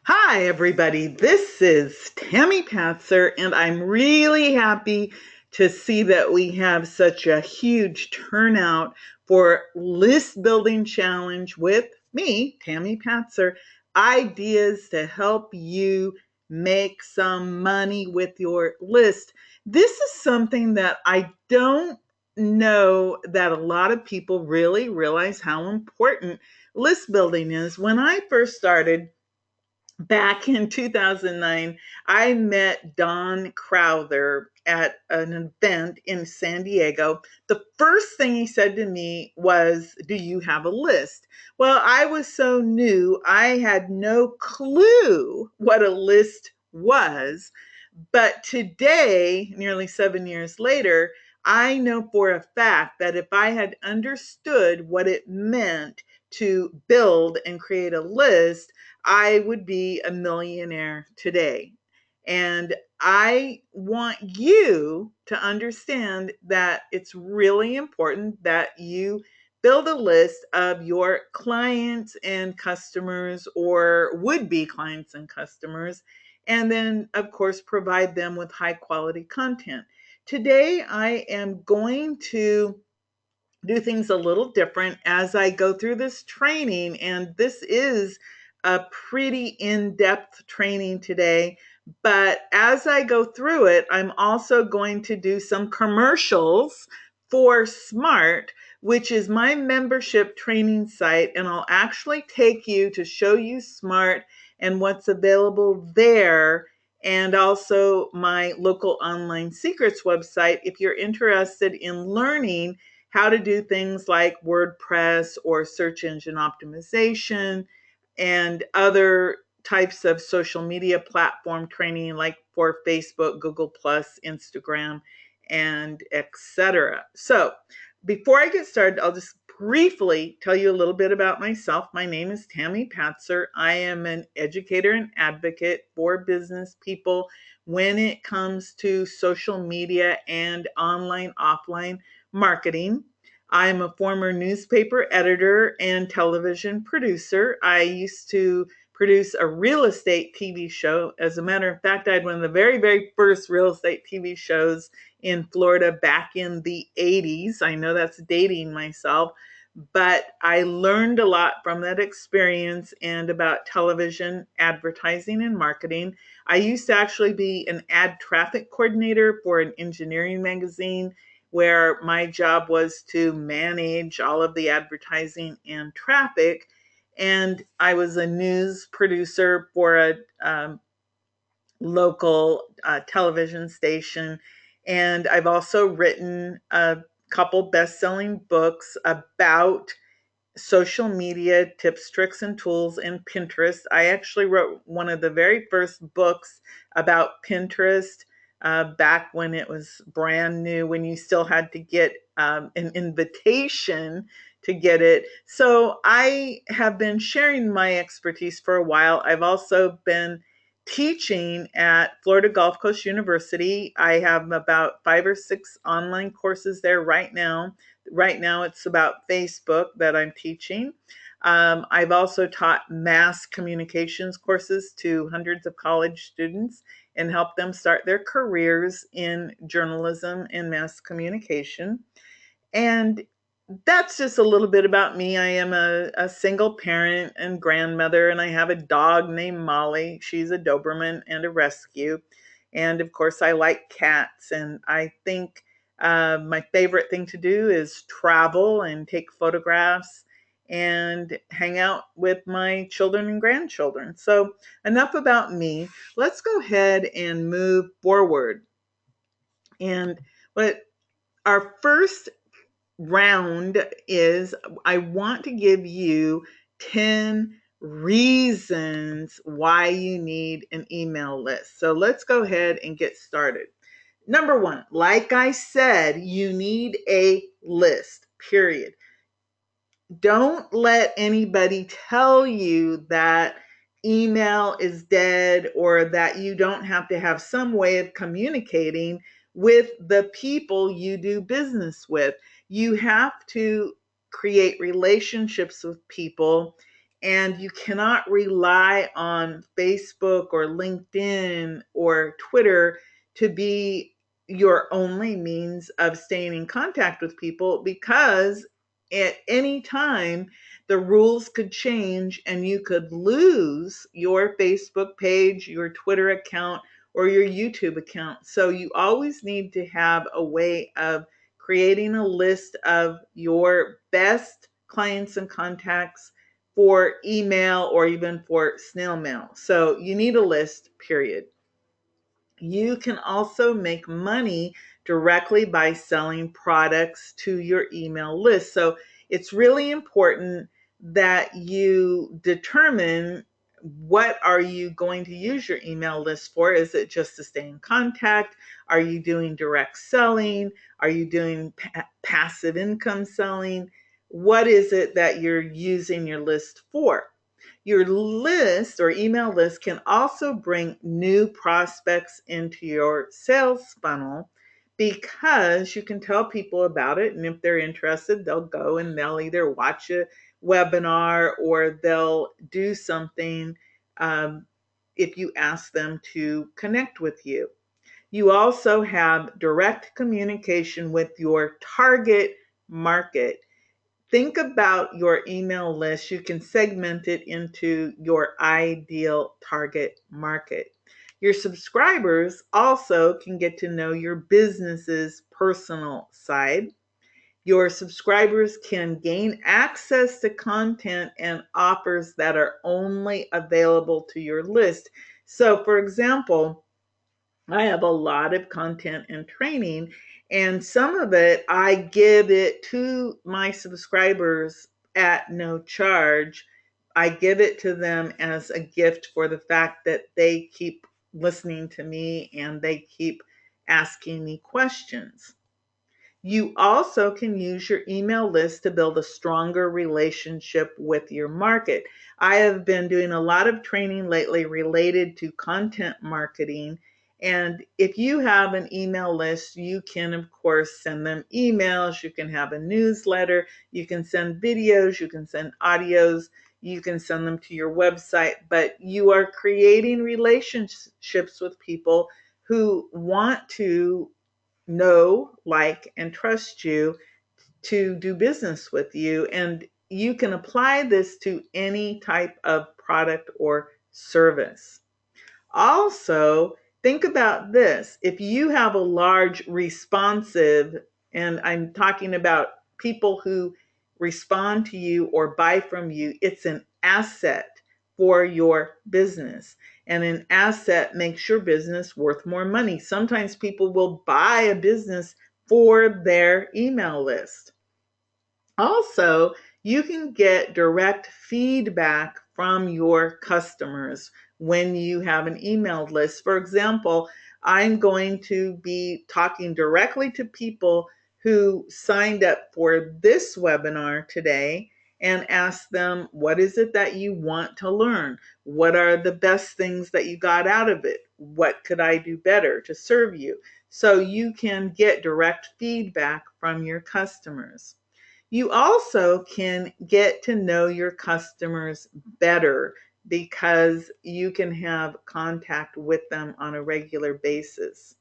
Hi, everybody. This is Tami Patzer, and I'm really happy to see that we have such a huge turnout for List Building Challenge with me, Tami Patzer. Ideas to help you make some money with your list. This is something that I don't know that a lot of people really realize how important list building is. When I first started, back in 2009, I met Don Crowther at an event in San Diego. The first thing he said to me was, "Do you have a list?" Well, I was so new, I had no clue what a list was. But today, nearly 7 years later, I know for a fact that if I had understood what it meant to build and create a list, I would be a millionaire today. And I want you to understand that it's really important that you build a list of your clients and customers or would be clients and customers, and then, of course, provide them with high quality content. Today, I am going to do things a little different as I go through this training. And this is a pretty in depth training today. But as I go through it, I'm also going to do some commercials for Smart, which is my membership training site. And I'll actually take you to show you Smart and what's available there, and also my local online secrets website if you're interested in learning how to do things like WordPress or search engine optimization and other types of social media platform training like for Facebook, Google Plus, Instagram, and etc. So, before I get started, I'll just briefly tell you a little bit about myself. My name is Tami Patzer. I am an educator and advocate for business people when it comes to social media and online, offline marketing. I'm a former newspaper editor and television producer. I used to produce a real estate TV show. As a matter of fact, I had one of the very, very first real estate TV shows in Florida back in the 80s. I know that's dating myself, but I learned a lot from that experience and about television advertising and marketing. I used to actually be an ad traffic coordinator for an engineering magazine where my job was to manage all of the advertising and traffic. And I was a news producer for a local television station. And I've also written a couple best selling books about social media tips, tricks, and tools, and Pinterest. I actually wrote one of the very first books about Pinterest back when it was brand new, when you still had to get an invitation to get it. So I have been sharing my expertise for a while. I've also been teaching at Florida Gulf Coast University. I have about 5 or 6 online courses there right now. Right now, it's about Facebook that I'm teaching. I've also taught mass communications courses to hundreds of college students and helped them start their careers in journalism and mass communication. And that's just a little bit about me. I am a single parent and grandmother, and I have a dog named Molly. She's a Doberman and a rescue. And of course, I like cats. And I think my favorite thing to do is travel and take photographs and hang out with my children and grandchildren. So, enough about me. Let's go ahead and move forward. And what our first round is, I want to give you 10 reasons why you need an email list. So let's go ahead and get started. Number one, like I said, you need a list, period. Don't let anybody tell you that email is dead or that you don't have to have some way of communicating with the people you do business with. You have to create relationships with people and you cannot rely on Facebook or LinkedIn or Twitter to be your only means of staying in contact with people, because at any time the rules could change and you could lose your Facebook page, your Twitter account, or your YouTube account. So you always need to have a way of creating a list of your best clients and contacts for email or even for snail mail. So you need a list, period. You can also make money directly by selling products to your email list. So it's really important that you determine, what are you going to use your email list for? Is it just to stay in contact? Are you doing direct selling? Are you doing passive income selling? What is it that you're using your list for? Your list or email list can also bring new prospects into your sales funnel, because you can tell people about it. And if they're interested, they'll go and they'll either watch a webinar or they'll do something, if you ask them to connect with you. You also have direct communication with your target market. Think about your email list. You can segment it into your ideal target market. Your subscribers also can get to know your business's personal side. Your subscribers can gain access to content and offers that are only available to your list. So, for example, I have a lot of content and training, and some of it I give it to my subscribers at no charge. I give it to them as a gift for the fact that they keep listening to me and they keep asking me questions. You also can use your email list to build a stronger relationship with your market. I have been doing a lot of training lately related to content marketing. And if you have an email list, you can, of course, send them emails. You can have a newsletter. You can send videos. You can send audios. You can send them to your website. But you are creating relationships with people who want to know, like, and trust you to do business with you. And you can apply this to any type of product or service. Also, think about this. If you have a large responsive, and I'm talking about people who respond to you or buy from you, it's an asset for your business. And an asset makes your business worth more money. Sometimes people will buy a business for their email list. Also, you can get direct feedback from your customers when you have an emailed list. For example, I'm going to be talking directly to people who signed up for this webinar today and ask them, what is it that you want to learn? What are the best things that you got out of it? What could I do better to serve you? So you can get direct feedback from your customers. You also can get to know your customers better, because you can have contact with them on a regular basis.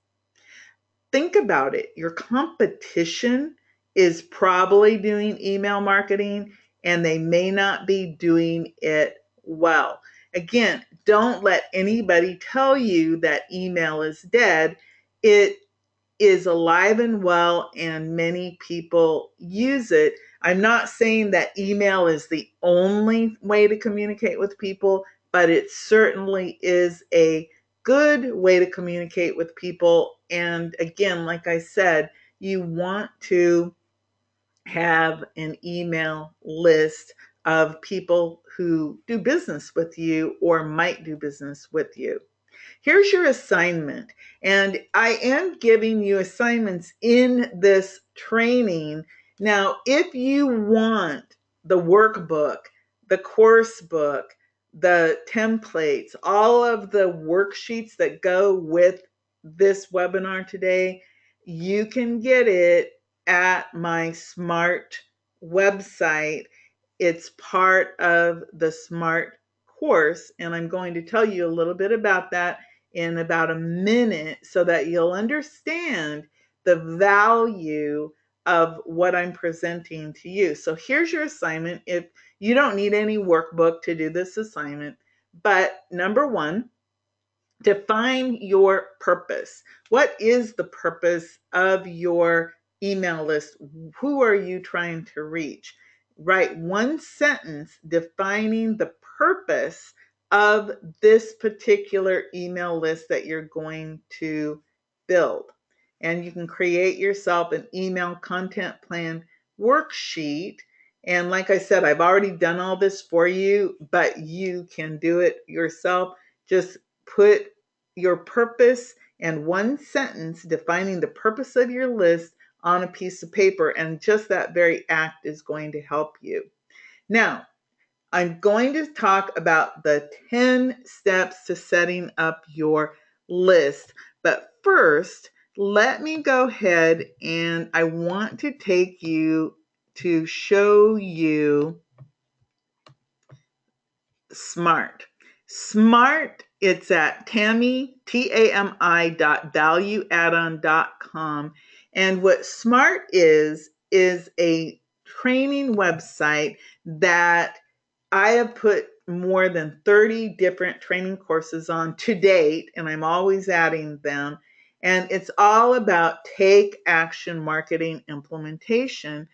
Think about it. Your competition is probably doing email marketing, and they may not be doing it well. Again, don't let anybody tell you that email is dead. It is alive and well, and many people use it. I'm not saying that email is the only way to communicate with people, but it certainly is a good way to communicate with people. And again, like I said, you want to have an email list of people who do business with you or might do business with you. Here's your assignment. And I am giving you assignments in this training. Now, if you want the workbook, the course book, the templates, all of the worksheets that go with this webinar today, you can get it at my smart website. It's part of the SMART course, and I'm going to tell you a little bit about that in about a minute so that you'll understand the value of what I'm presenting to you. So here's your assignment. If you don't need any workbook to do this assignment, but number one, define your purpose. What is the purpose of your email list? Who are you trying to reach? Write one sentence defining the purpose of this particular email list that you're going to build. And you can create yourself an email content plan worksheet. And like I said, I've already done all this for you, but you can do it yourself. Just put your purpose and one sentence defining the purpose of your list on a piece of paper, and just that very act is going to help you. Now, I'm going to talk about the 10 steps to setting up your list. But first, let me go ahead and I want to take you to show you SMART. SMART, it's at Tami, Tami.valueaddon.com. And what SMART is a training website that I have put more than 30 different training courses on to date, and I'm always adding them. And it's all about take action marketing implementation.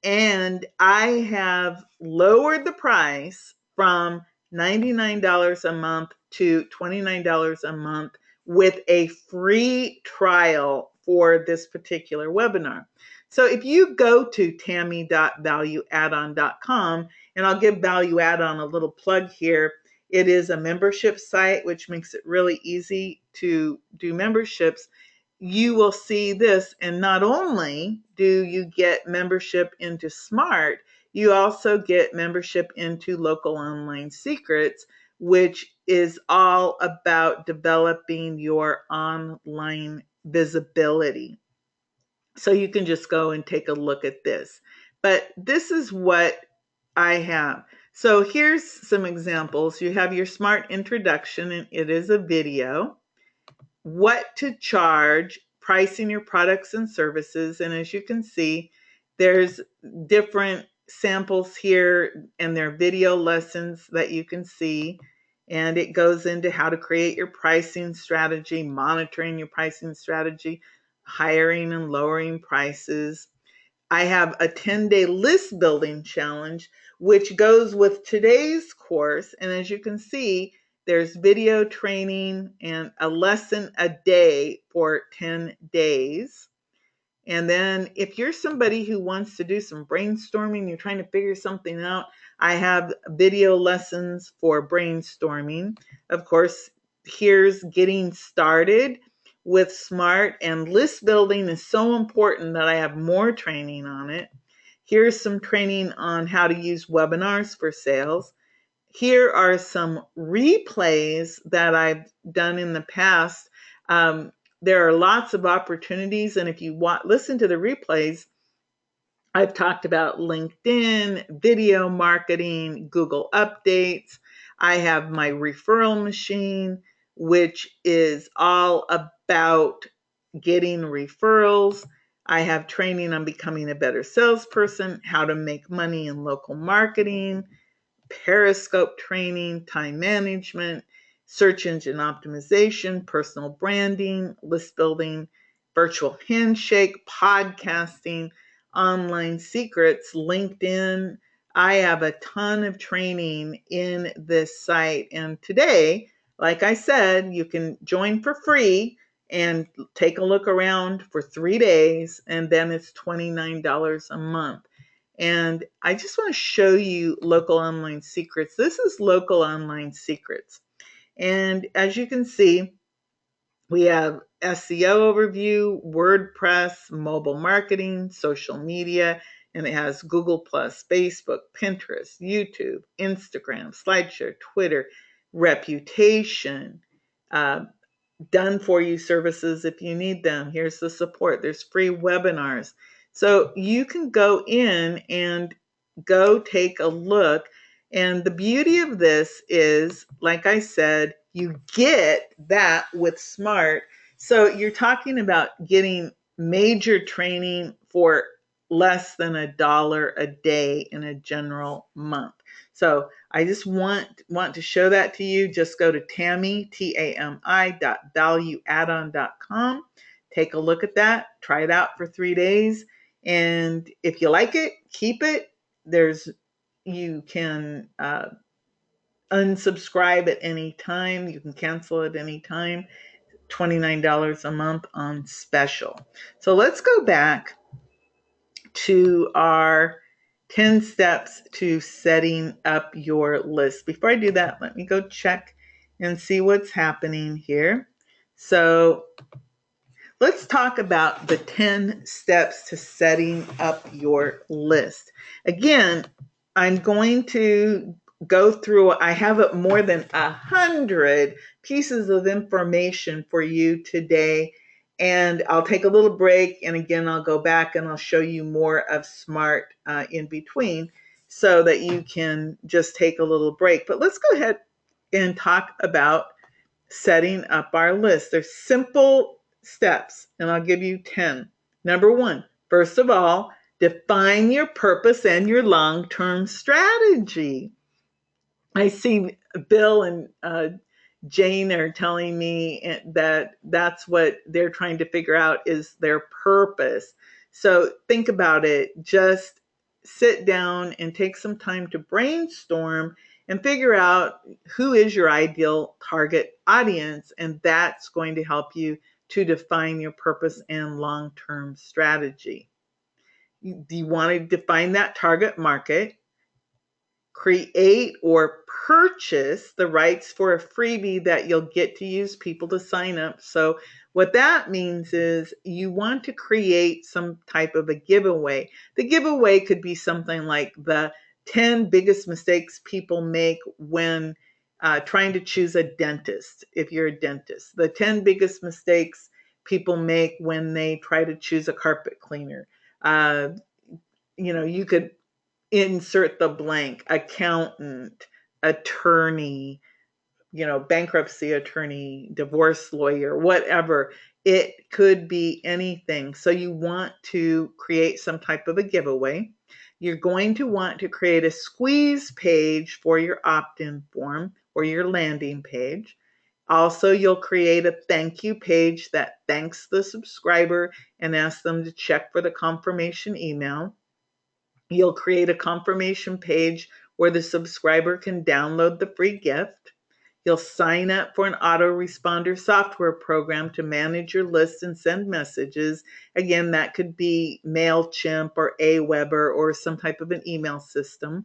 And I have lowered the price from $99 a month to $29 a month with a free trial for this particular webinar. So if you go to Tami.valueaddon.com, and I'll give Value Addon a little plug here. It is a membership site, which makes it really easy to do memberships. You will see this, and not only do you get membership into SMART, you also get membership into Local Online Secrets, which is all about developing your online visibility. So you can just go and take a look at this. But this is what I have. So here's some examples. You have your SMART introduction, and it is a video. What to charge, pricing your products and services. And as you can see, there's different samples here, and there are video lessons that you can see. And it goes into how to create your pricing strategy, monitoring your pricing strategy, hiring and lowering prices. I have a 10-day list building challenge, which goes with today's course. And as you can see, there's video training and a lesson a day for 10 days. And then if you're somebody who wants to do some brainstorming, you're trying to figure something out, I have video lessons for brainstorming. Of course, here's getting started with SMART, and list building is so important that I have more training on it. Here's some training on how to use webinars for sales. Here are some replays that I've done in the past. There are lots of opportunities, and if you listen to the replays, I've talked about LinkedIn, video marketing, Google Updates. I have my referral machine, which is all about getting referrals. I have training on becoming a better salesperson, how to make money in local marketing, Periscope training, time management, search engine optimization, personal branding, list building, virtual handshake, podcasting, online secrets, LinkedIn. I have a ton of training in this site. And today, like I said, you can join for free and take a look around for 3 days, and then it's $29 a month. And I just want to show you Local Online Secrets. This is Local Online Secrets. And as you can see, we have SEO overview, WordPress, mobile marketing, social media, and it has Google+, Facebook, Pinterest, YouTube, Instagram, SlideShare, Twitter, reputation, done for you services if you need them. Here's the support. There's free webinars. So you can go in and go take a look. And the beauty of this is, like I said, you get that with Smart. So you're talking about getting major training for less than $1 a day in a general month. So I just want to show that to you. Just go to Tami, Tami.valueaddon.com. Take a look at that. Try it out for 3 days. And if you like it, keep it. You can unsubscribe at any time. You can cancel at any time. $29 a month on special. So let's go back to our 10 steps to setting up your list. Before I do that, let me go check and see what's happening here. So let's talk about the 10 steps to setting up your list. Again, I'm going to go through, I have more than 100 pieces of information for you today. And I'll take a little break. And again, I'll go back and I'll show you more of Smart in between so that you can just take a little break. But let's go ahead and talk about setting up our list. There's simple steps, and I'll give you 10. Number one, first of all, define your purpose and your long-term strategy. I see Bill and Jane are telling me that that's what they're trying to figure out is their purpose. So think about it. Just sit down and take some time to brainstorm and figure out who is your ideal target audience. And that's going to help you to define your purpose and long-term strategy. Do you want to define that target market? Create or purchase the rights for a freebie that you'll get to use people to sign up. So what that means is you want to create some type of a giveaway. The giveaway could be something like the 10 biggest mistakes people make when trying to choose a dentist, if you're a dentist. The 10 biggest mistakes people make when they try to choose a carpet cleaner. You could insert the blank: accountant, attorney, bankruptcy attorney, divorce lawyer, whatever. It could be anything. So you want to create some type of a giveaway. You're going to want to create a squeeze page for your opt-in form or your landing page. Also, you'll create a thank you page that thanks the subscriber and asks them to check for the confirmation email. You'll create a confirmation page where the subscriber can download the free gift. You'll sign up for an autoresponder software program to manage your list and send messages. Again, that could be MailChimp or Aweber or some type of an email system.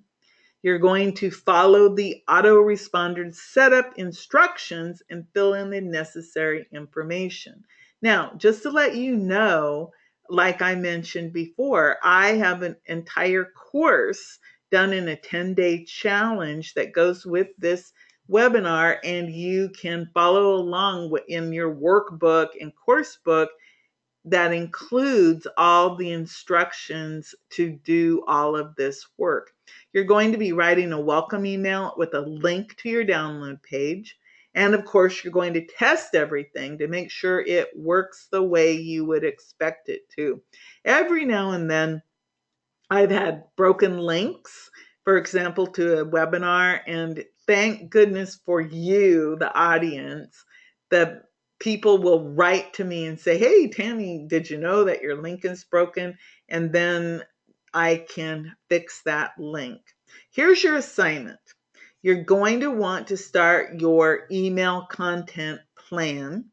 You're going to follow the autoresponder setup instructions and fill in the necessary information. Now, just to let you know, like I mentioned before, I have an entire course done in a 10-day challenge that goes with this webinar, and you can follow along in your workbook and course book that includes all the instructions to do all of this work. You're going to be writing a welcome email with a link to your download page. And of course, you're going to test everything to make sure it works the way you would expect it to. Every now and then, I've had broken links, for example, to a webinar, and thank goodness for you, the audience, the people will write to me and say, hey, Tami, did you know that your link is broken? And then I can fix that link. Here's your assignment. You're going to want to start your email content plan.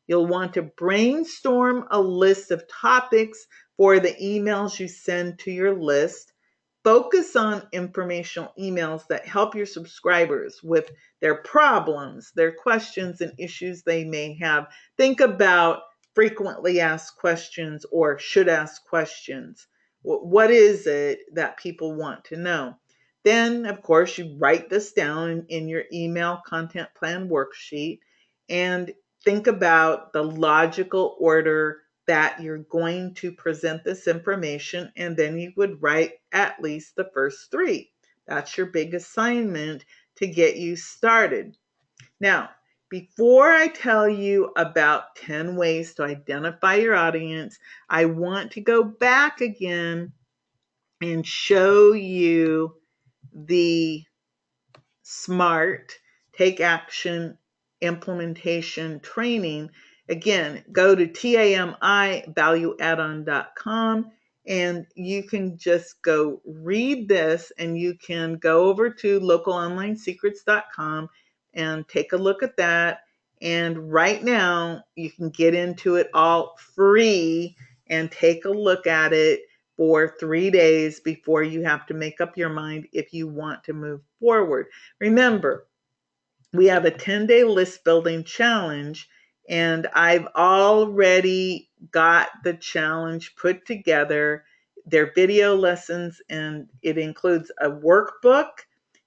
You'll want to brainstorm a list of topics for the emails you send to your list. Focus on informational emails that help your subscribers with their problems, their questions, and issues they may have. Think about frequently asked questions or should ask questions. What is it that people want to know? Then, of course, you write this down in your email content plan worksheet and think about the logical order that you're going to present this information, and then you would write at least the first three. That's your big assignment to get you started. Now, before I tell you about 10 ways to identify your audience, I want to go back again and show you the SMART, take action, implementation, training. Again, go to tamivalueaddon.com and you can just go read this, and you can go over to localonlinesecrets.com and take a look at that. And right now, you can get into it all free and take a look at it for 3 days before you have to make up your mind if you want to move forward. Remember, we have a 10-day list building challenge, and I've already got the challenge put together. They're video lessons, and it includes a workbook,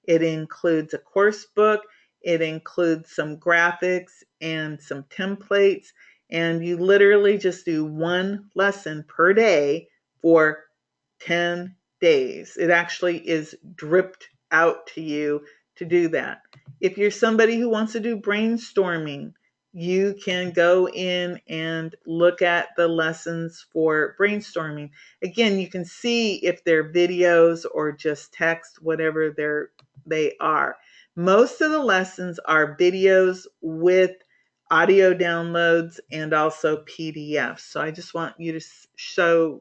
it includes a course book, it includes some graphics and some templates, and you literally just do one lesson per day for 10 days. It actually is dripped out to you to do that. If you're somebody who wants to do brainstorming, you can go in and look at the lessons for brainstorming. Again, you can see if they're videos or just text, whatever they are. Most of the lessons are videos with audio downloads and also PDFs. So I just want you to show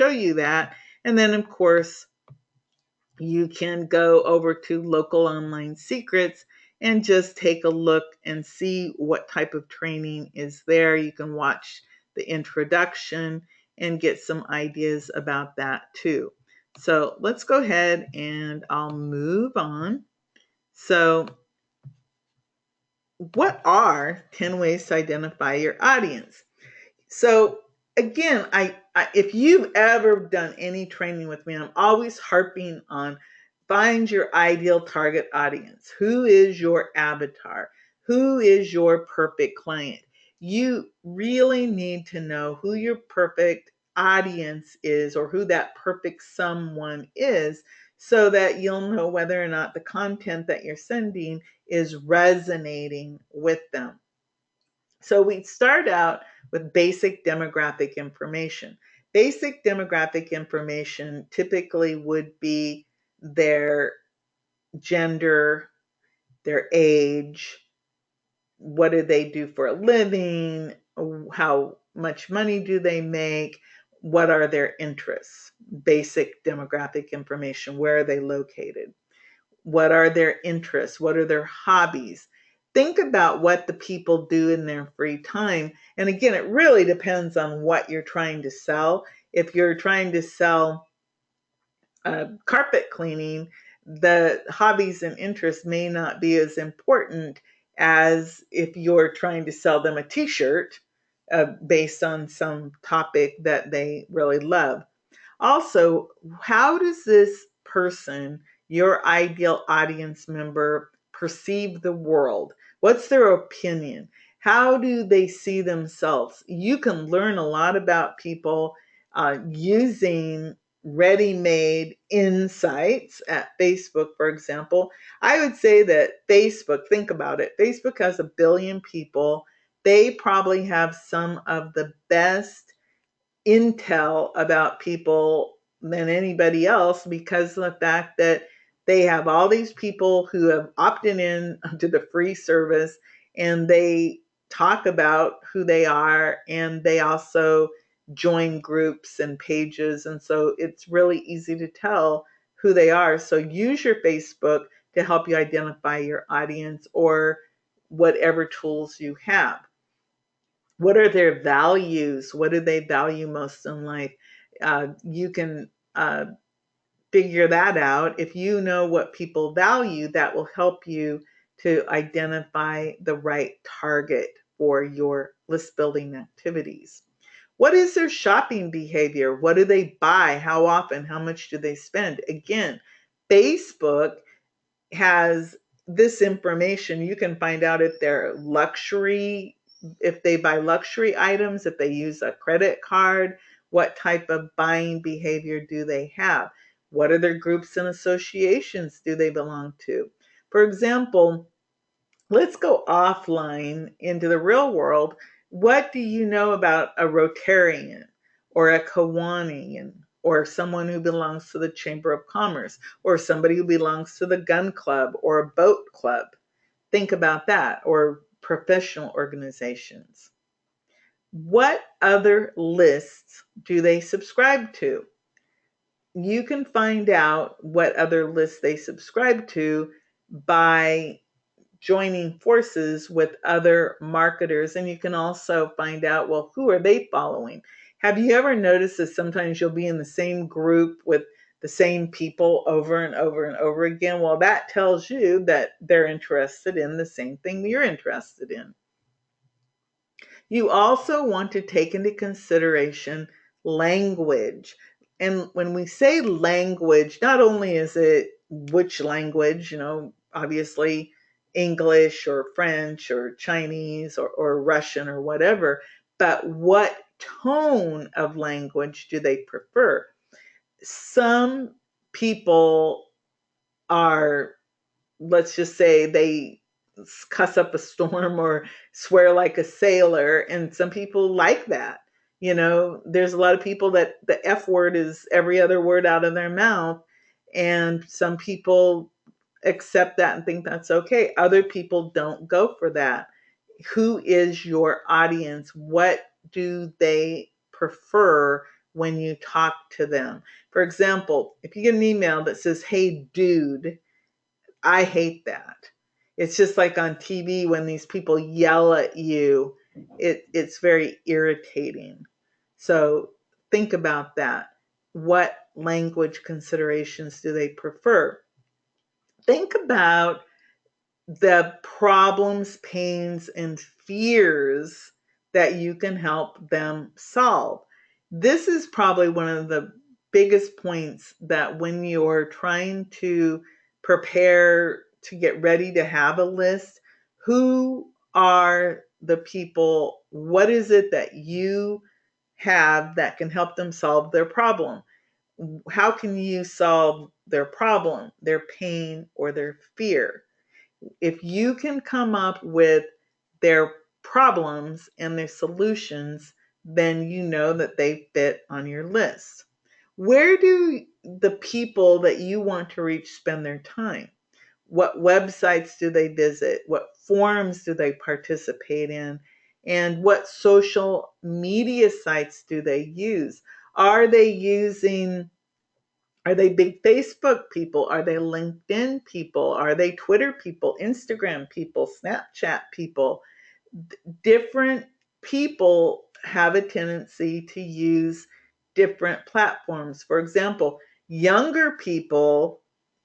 you that. And then, of course, you can go over to Local Online Secrets and just take a look and see what type of training is there. You can watch the introduction and get some ideas about that too. So let's go ahead and I'll move on. So, what are 10 ways to identify your audience? So again, if you've ever done any training with me, I'm always harping on find your ideal target audience. Who is your avatar? Who is your perfect client? You really need to know who your perfect audience is, or who that perfect someone is, so that you'll know whether or not the content that you're sending is resonating with them. So we start out with basic demographic information. Basic demographic information typically would be their gender, their age, what do they do for a living, how much money do they make, what are their interests. Basic demographic information, where are they located? What are their interests? What are their hobbies? Think about what the people do in their free time. And again, it really depends on what you're trying to sell. If you're trying to sell carpet cleaning, the hobbies and interests may not be as important as if you're trying to sell them a t-shirt based on some topic that they really love. Also, how does this person, your ideal audience member, perceive the world? What's their opinion? How do they see themselves? You can learn a lot about people using ready-made insights at Facebook, for example. I would say that Facebook, think about it, Facebook has 1 billion people. They probably have some of the best intel about people than anybody else, because of the fact that they have all these people who have opted in to the free service, and they talk about who they are, and they also join groups and pages, and so it's really easy to tell who they are. So use your Facebook to help you identify your audience, or whatever tools you have. What are their values? What do they value most in life? You can figure that out. If you know what people value, that will help you to identify the right target for your list building activities. What is their shopping behavior? What do they buy? How often? How much do they spend? Again, Facebook has this information. You can find out if they're luxury if they buy luxury items, if they use a credit card, what type of buying behavior do they have? What other groups and associations do they belong to? For example, let's go offline into the real world. What do you know about a Rotarian or a Kiwanian or someone who belongs to the Chamber of Commerce or somebody who belongs to the gun club or a boat club? Think about that, or professional organizations. What other lists do they subscribe to? You can find out what other lists they subscribe to by joining forces with other marketers, and you can also find out, well, who are they following? Have you ever noticed that sometimes you'll be in the same group with the same people over and over and over again? Well, that tells you that they're interested in the same thing you're interested in. You also want to take into consideration language. And when we say language, not only is it which language, obviously English or French or Chinese or Russian or whatever, but what tone of language do they prefer? Some people are, let's just say, they cuss up a storm or swear like a sailor, and some people like that. There's a lot of people that the F word is every other word out of their mouth, and some people accept that and think that's okay. Other people don't go for that. Who is your audience? What do they prefer when you talk to them? For example, if you get an email that says, "Hey dude," I hate that. It's just like on TV when these people yell at you. It's very irritating. So think about that. What language considerations do they prefer? Think about the problems, pains, and fears that you can help them solve. This is probably one of the biggest points, that when you're trying to prepare to get ready to have a list, who are the people? What is it that you have that can help them solve their problem? How can you solve their problem, their pain, or their fear? If you can come up with their problems and their solutions, then you know that they fit on your list. Where do the people that you want to reach spend their time? What websites do they visit? What forums do they participate in? And what social media sites do they use? Are they using Are they big Facebook people? Are they LinkedIn people? Are they Twitter people, Instagram people, Snapchat people? Different people have a tendency to use different platforms. For example, younger people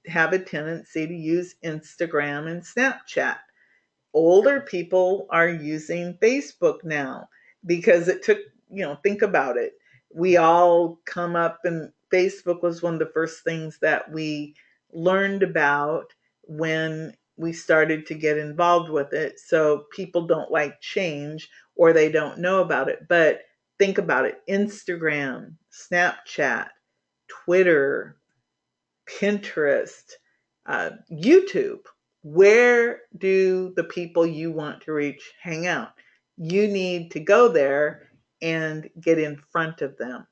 have a tendency to use Instagram and Snapchat. Older people are using Facebook now because it took, think about it. We all come up, and Facebook was one of the first things that we learned about when we started to get involved with it. So people don't like change, or they don't know about it. But think about it: Instagram, Snapchat, Twitter, Pinterest, YouTube. Where do the people you want to reach hang out? You need to go there and get in front of them.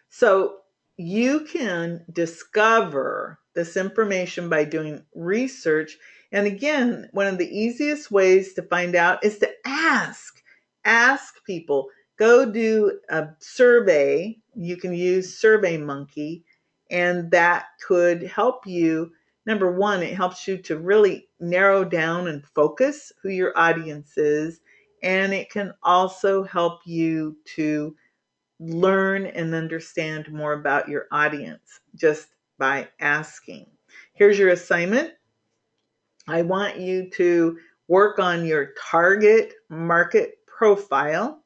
So you can discover this information by doing research. And again, one of the easiest ways to find out is to ask. Ask people. Go do a survey. You can use SurveyMonkey, and that could help you. Number one, it helps you to really narrow down and focus who your audience is. And it can also help you to learn and understand more about your audience just by asking. Here's your assignment. I want you to work on your target market profile,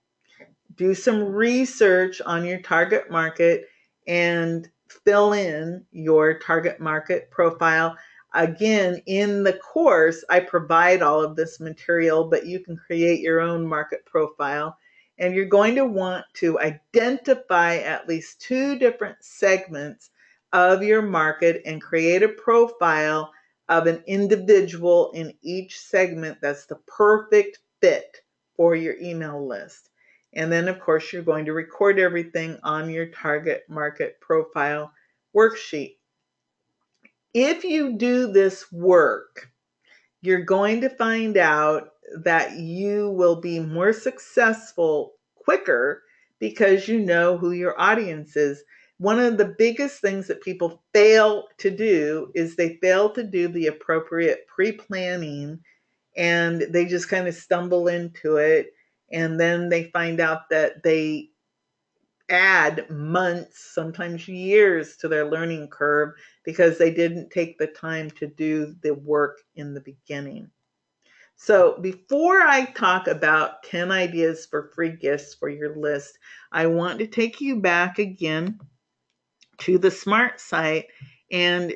do some research on your target market, and fill in your target market profile. Again, in the course, I provide all of this material, but you can create your own market profile. And you're going to want to identify at least 2 different segments of your market and create a profile of an individual in each segment that's the perfect fit for your email list. And then, of course, you're going to record everything on your target market profile worksheet. If you do this work, you're going to find out that you will be more successful quicker because you know who your audience is. One of the biggest things that people fail to do is they fail to do the appropriate pre-planning, and they just kind of stumble into it, and then they find out that they add months, sometimes years, to their learning curve because they didn't take the time to do the work in the beginning. So before I talk about 10 ideas for free gifts for your list, I want to take you back again to the Smart site and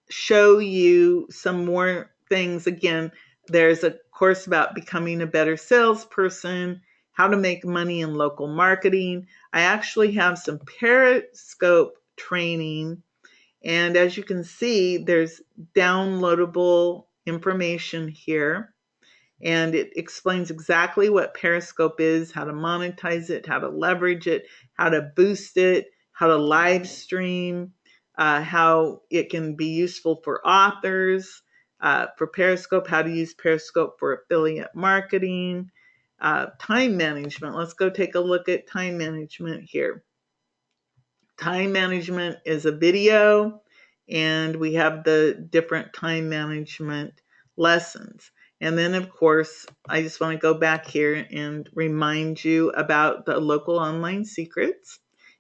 show you some more things. Again, there's a course about becoming a better salesperson, how to make money in local marketing. I actually have some Periscope training, and as you can see, there's downloadable information here. And it explains exactly what Periscope is, how to monetize it, how to leverage it, how to boost it, how to live stream, how it can be useful for authors, for Periscope, how to use Periscope for affiliate marketing, time management. Let's go take a look at time management here. Time management is a video, and we have the different time management lessons. And then, of course, I just want to go back here and remind you about the Local Online Secrets.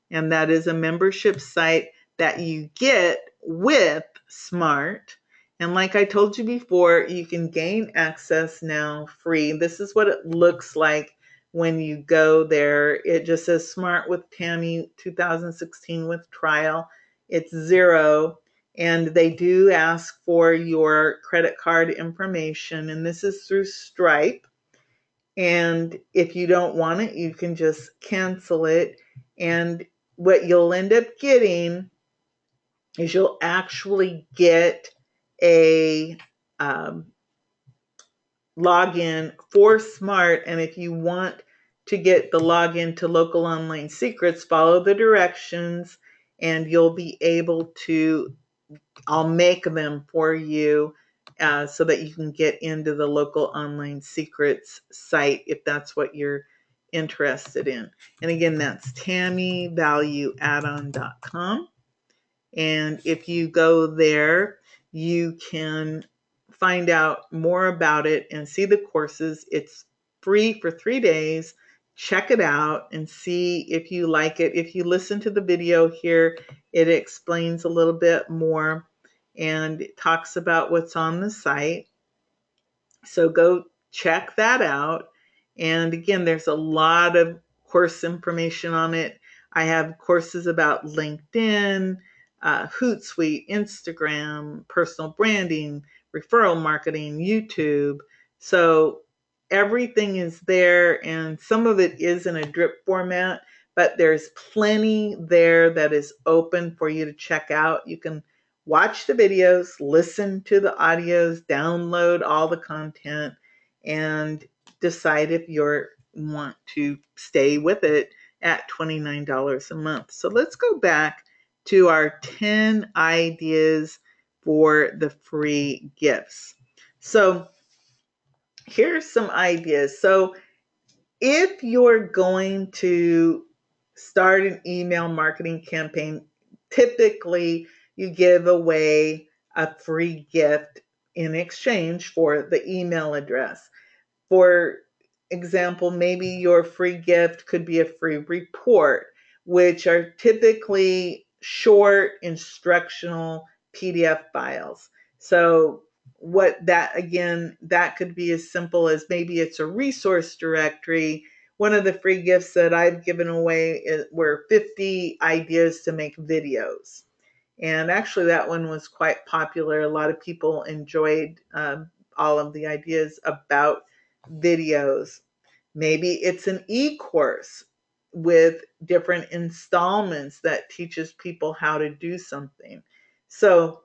And that is a membership site that you get with Smart. And like I told you before, you can gain access now free. This is what it looks like when you go there. It just says Smart with Tami 2016 with trial. It's 0. And they do ask for your credit card information. And this is through Stripe. And if you don't want it, you can just cancel it. And what you'll end up getting is you'll actually get a login for Smart. And if you want to get the login to Local Online Secrets, follow the directions and you'll be able to, I'll make them for you so that you can get into the Local Online Secrets site if that's what you're interested in. And again, that's TamiValueAddon.com. And if you go there, you can find out more about it and see the courses. It's free for 3 days. Check it out and see if you like it. If you listen to the video here, it explains a little bit more and it talks about what's on the site. So go check that out. And again, there's a lot of course information on it. I have courses about LinkedIn, Hootsuite, Instagram, personal branding, referral marketing, YouTube. So everything is there, and some of it is in a drip format, but there's plenty there that is open for you to check out. You can watch the videos, listen to the audios, download all the content, and decide if you want to stay with it at $29 a month. So let's go back to our 10 ideas for the free gifts. So here's some ideas. So if you're going to start an email marketing campaign, typically you give away a free gift in exchange for the email address. For example, maybe your free gift could be a free report, which are typically short instructional PDF files. So what that, again, that could be as simple as maybe it's a resource directory. One of the free gifts that I've given away were 50 ideas to make videos. And actually, that one was quite popular. A lot of people enjoyed all of the ideas about videos. Maybe it's an e-course with different installments that teaches people how to do something. So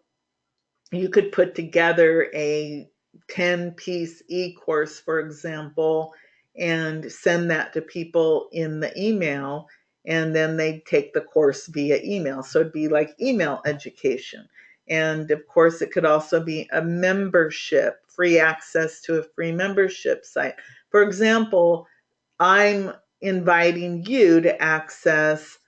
you could put together a 10-piece e-course, for example, and send that to people in the email, and then they take the course via email. So it'd be like email education. And of course, it could also be a membership, free access to a free membership site. For example, I'm inviting you to access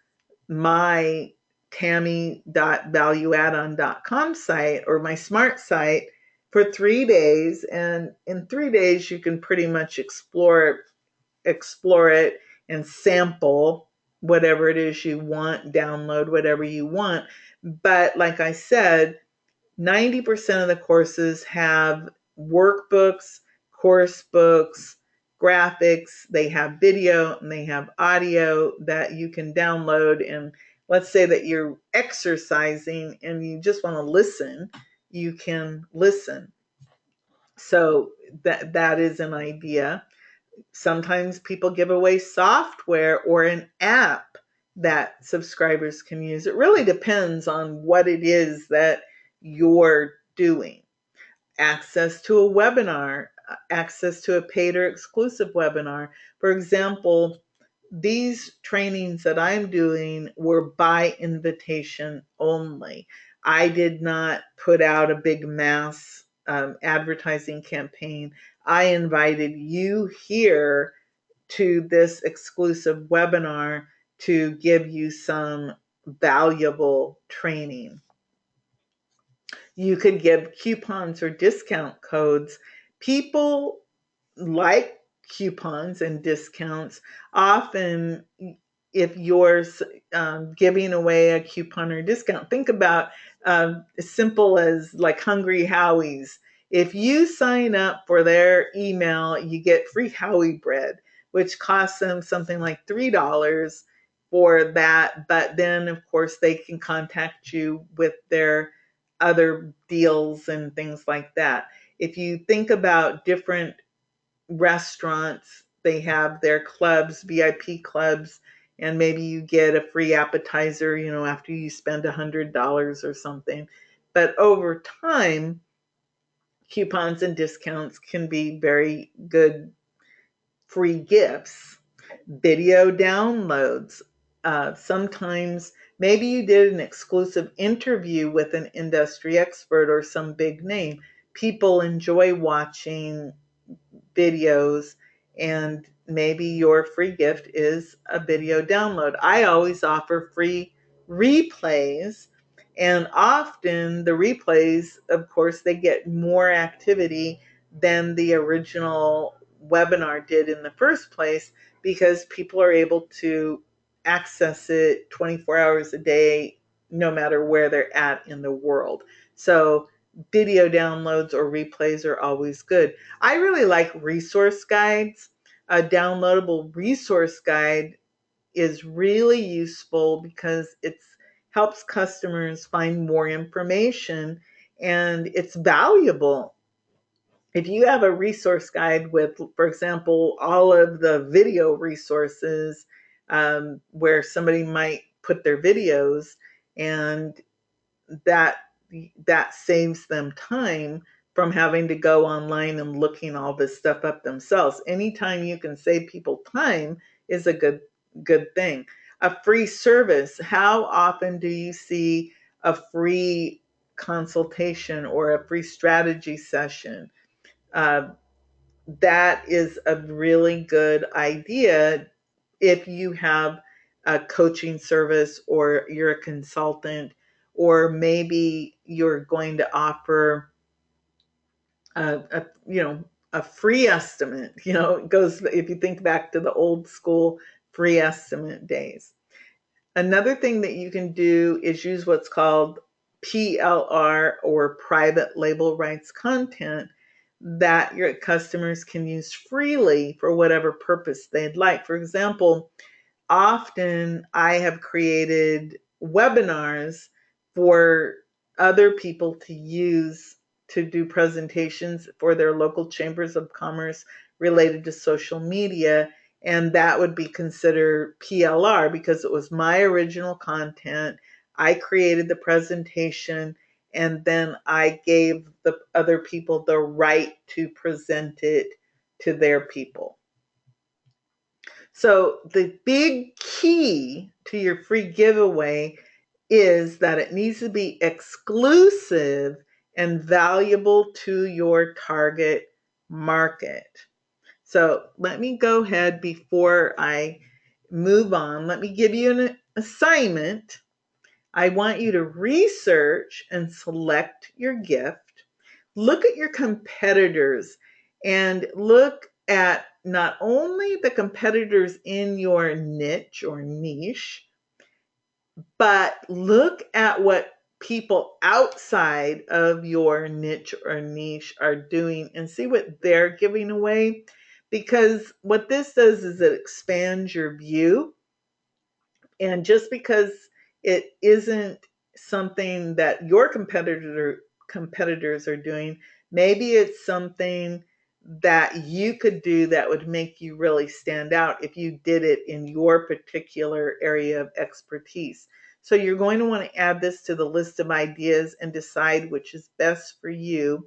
my Tami.valueaddon.com site or my smart site for 3 days. And in 3 days, you can pretty much explore it and sample whatever it is you want, download whatever you want. But like I said, 90% of the courses have workbooks, course books, graphics, they have video, and they have audio that you can download. And let's say that you're exercising and you just want to listen, you can listen. So that is an idea. Sometimes people give away software or an app that subscribers can use. It really depends on what it is that you're doing. Access to a webinar, access to a paid or exclusive webinar. For example, these trainings that I'm doing were by invitation only. I did not put out a big mass advertising campaign. I invited you here to this exclusive webinar to give you some valuable training. You could give coupons or discount codes. People like coupons and discounts. Often, if you're giving away a coupon or discount, think about as simple as like Hungry Howie's. If you sign up for their email, you get free Howie bread, which costs them something like $3 for that. But then, of course, they can contact you with their other deals and things like that. If you think about different restaurants, they have their clubs, VIP clubs, and maybe you get a free appetizer, after you spend $100 or something. But over time, coupons and discounts can be very good free gifts. Video downloads. Sometimes maybe you did an exclusive interview with an industry expert or some big name. People enjoy watching videos, and maybe your free gift is a video download. I always offer free replays, and often the replays, of course, they get more activity than the original webinar did in the first place because people are able to access it 24 hours a day, no matter where they're at in the world. So video downloads or replays are always good. I really like resource guides. A downloadable resource guide is really useful because it helps customers find more information and it's valuable. If you have a resource guide with, for example, all of the video resources where somebody might put their videos, and that that saves them time from having to go online and looking all this stuff up themselves. Anytime you can save people time is a good thing. A free service. How often do you see a free consultation or a free strategy session? Uh, that is a really good idea if you have a coaching service or you're a consultant, or maybe you're going to offer a free estimate. It goes, if you think back to the old school free estimate days. Another thing that you can do is use what's called PLR, or private label rights content, that your customers can use freely for whatever purpose they'd like. For example, often I have created webinars for other people to use to do presentations for their local chambers of commerce related to social media. And that would be considered PLR because it was my original content. I created the presentation and then I gave the other people the right to present it to their people. So the big key to your free giveaway is that it needs to be exclusive and valuable to your target market. So let me go ahead before I move on. Let me give you an assignment. I want you to research and select your gift. Look at your competitors and look at not only the competitors in your niche or niche, but look at what people outside of your niche or niche are doing and see what they're giving away. Because what this does is it expands your view. And just because it isn't something that your competitors are doing, maybe it's something that you could do that would make you really stand out if you did it in your particular area of expertise. So you're going to want to add this to the list of ideas and decide which is best for you.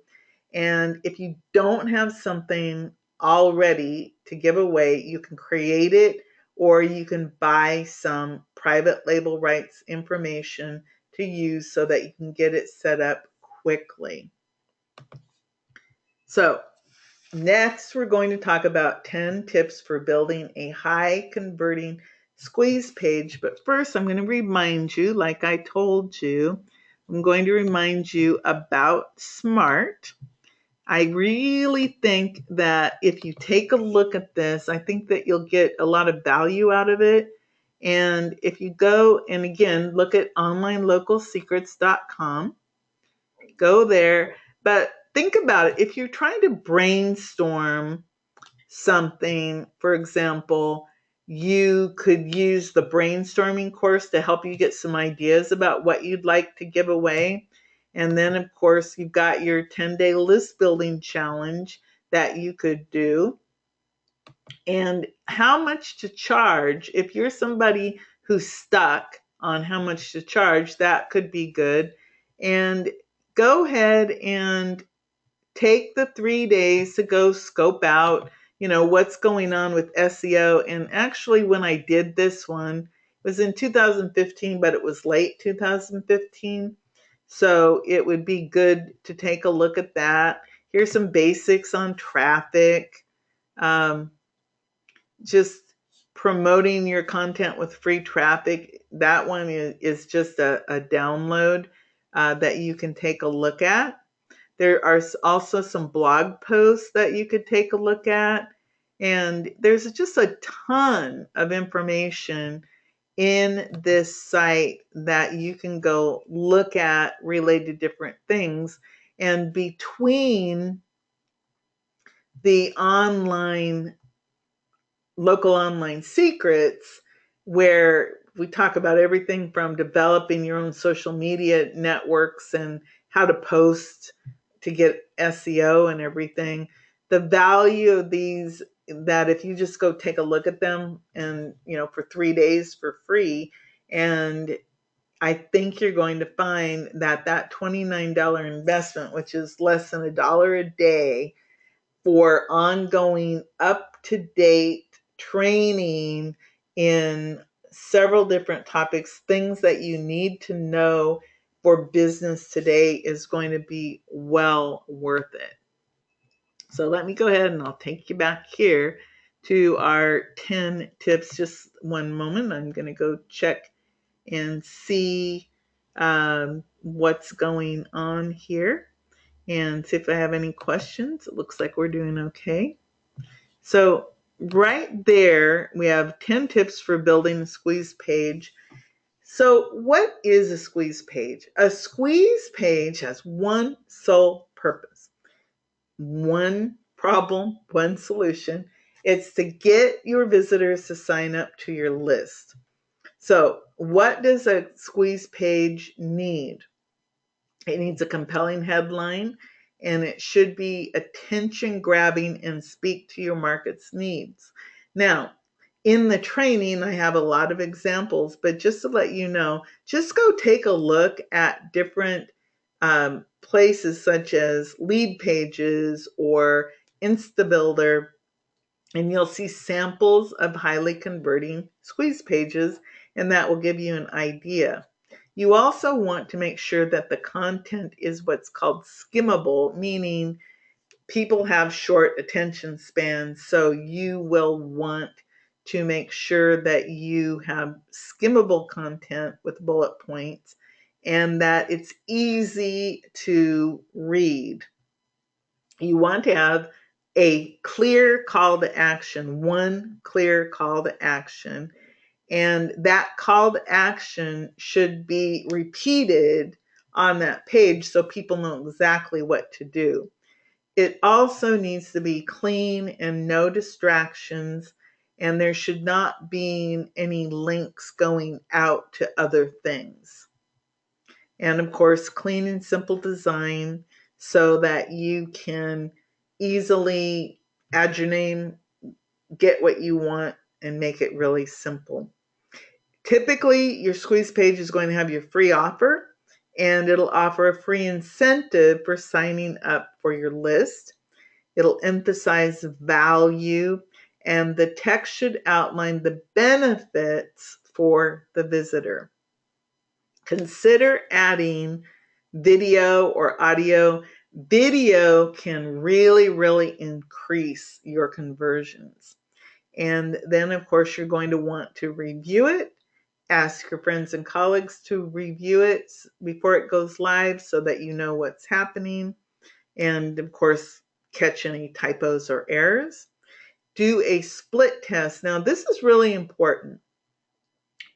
And if you don't have something already to give away, you can create it or you can buy some private label rights information to use so that you can get it set up quickly. So next, we're going to talk about 10 tips for building a high converting squeeze page. But first, I'm going to remind you, like I told you, I'm going to remind you about SMART. I really think that if you take a look at this, I think that you'll get a lot of value out of it. And if you go and again, look at onlinelocalsecrets.com, go there. But think about it. If you're trying to brainstorm something, for example, you could use the brainstorming course to help you get some ideas about what you'd like to give away. And then, of course, you've got your 10-day list building challenge that you could do. And how much to charge, if you're somebody who's stuck on how much to charge, that could be good. And go ahead and take the 3 days to go scope out, what's going on with SEO. And actually, when I did this one, it was in 2015, but it was late 2015. So it would be good to take a look at that. Here's some basics on traffic. Just promoting your content with free traffic. That one is just a download that you can take a look at. There are also some blog posts that you could take a look at. And there's just a ton of information in this site that you can go look at related to different things. And between the local online secrets, where we talk about everything from developing your own social media networks and how to post to get SEO and everything. The value of these, that if you just go take a look at them and, for 3 days for free, and I think you're going to find that $29 investment, which is less than $1 a day for ongoing up-to-date training in several different topics, things that you need to know for business today, is going to be well worth it. So let me go ahead and I'll take you back here to our 10 tips. Just one moment. I'm going to go check and see what's going on here and see if I have any questions. It looks like we're doing okay. So right there, we have 10 tips for building a squeeze page. So what is a squeeze page? A squeeze page has one sole purpose, one problem, one solution. It's to get your visitors to sign up to your list. So what does a squeeze page need? It needs a compelling headline, and it should be attention grabbing and speak to your market's needs. Now, in the training, I have a lot of examples, but just to let you know, just go take a look at different places such as Lead Pages or InstaBuilder, and you'll see samples of highly converting squeeze pages, and that will give you an idea. You also want to make sure that the content is what's called skimmable, meaning people have short attention spans, so you will want to make sure that you have skimmable content with bullet points and that it's easy to read. You want to have a clear call to action, one clear call to action, and that call to action should be repeated on that page so people know exactly what to do. It also needs to be clean and no distractions, and there should not be any links going out to other things. And of course, clean and simple design so that you can easily add your name, get what you want, and make it really simple. Typically, your squeeze page is going to have your free offer, and it'll offer a free incentive for signing up for your list. It'll emphasize value, and the text should outline the benefits for the visitor. Consider adding video or audio. Video can really, really increase your conversions. And then, of course, you're going to want to review it. Ask your friends and colleagues to review it before it goes live so that you know what's happening. And, of course, catch any typos or errors. Do a split test. Now, this is really important.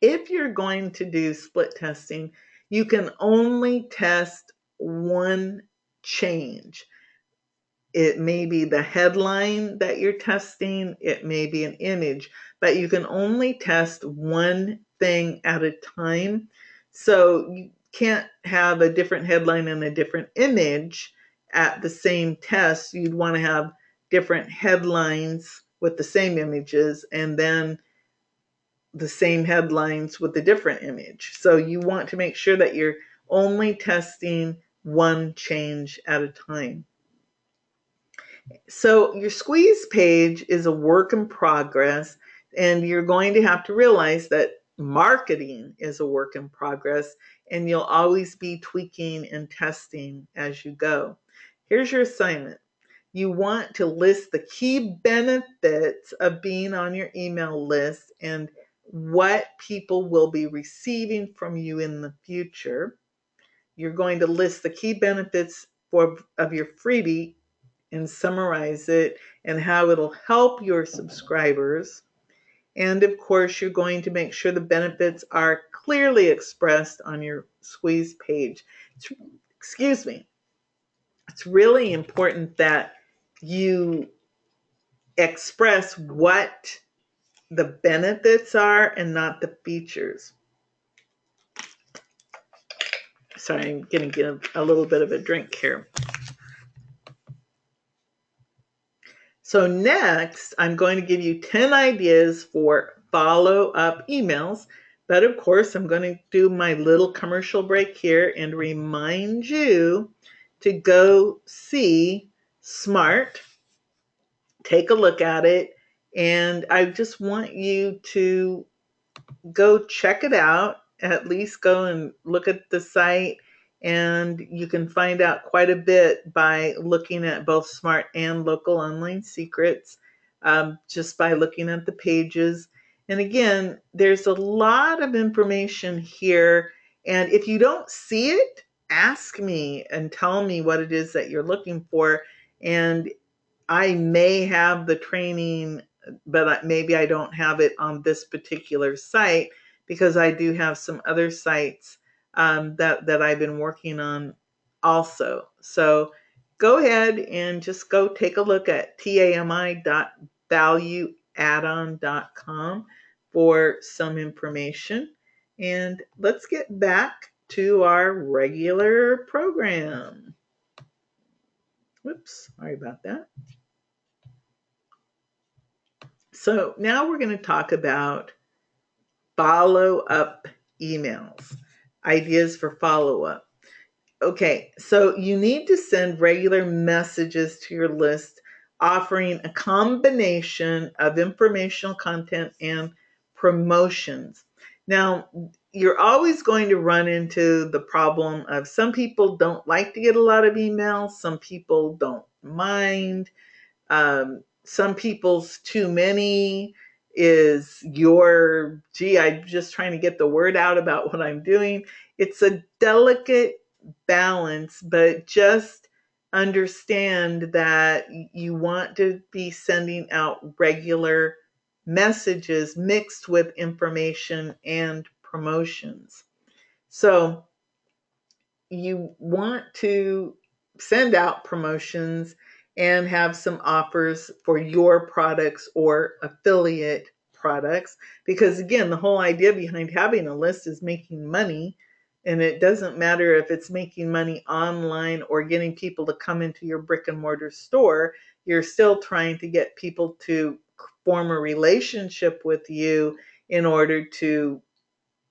If you're going to do split testing, you can only test one change. It may be the headline that you're testing, it may be an image, but you can only test one thing at a time. So you can't have a different headline and a different image at the same test. You'd want to have different headlines with the same images and then the same headlines with a different image. So you want to make sure that you're only testing one change at a time. So your squeeze page is a work in progress, and you're going to have to realize that marketing is a work in progress, and you'll always be tweaking and testing as you go. Here's your assignment. You want to list the key benefits of being on your email list and what people will be receiving from you in the future. You're going to list the key benefits of your freebie and summarize it and how it'll help your subscribers. And of course, you're going to make sure the benefits are clearly expressed on your squeeze page. Excuse me. It's really important that you express what the benefits are and not the features. Sorry, I'm going to get a little bit of a drink here. So next, I'm going to give you 10 ideas for follow-up emails. But of course, I'm going to do my little commercial break here and remind you to go see Smart. Take a look at it. And I just want you to go check it out. At least go and look at the site, and you can find out quite a bit by looking at both Smart and Local Online Secrets, just by looking at the pages. And again, there's a lot of information here, and if you don't see it, ask me and tell me what it is that you're looking for, and I may have the training, but maybe I don't have it on this particular site because I do have some other sites that I've been working on also. So go ahead and just go take a look at tami.valueaddon.com for some information. And let's get back to our regular program. Whoops, sorry about that. So now we're going to talk about follow-up emails, ideas for follow-up. Okay, so you need to send regular messages to your list offering a combination of informational content and promotions. Now, you're always going to run into the problem of some people don't like to get a lot of emails, some people don't mind. Some people's too many is your, gee, I'm just trying to get the word out about what I'm doing. It's a delicate balance, but just understand that you want to be sending out regular messages mixed with information and promotions. So you want to send out promotions and have some offers for your products or affiliate products, because again, the whole idea behind having a list is making money. And it doesn't matter if it's making money online or getting people to come into your brick and mortar store, you're still trying to get people to form a relationship with you in order to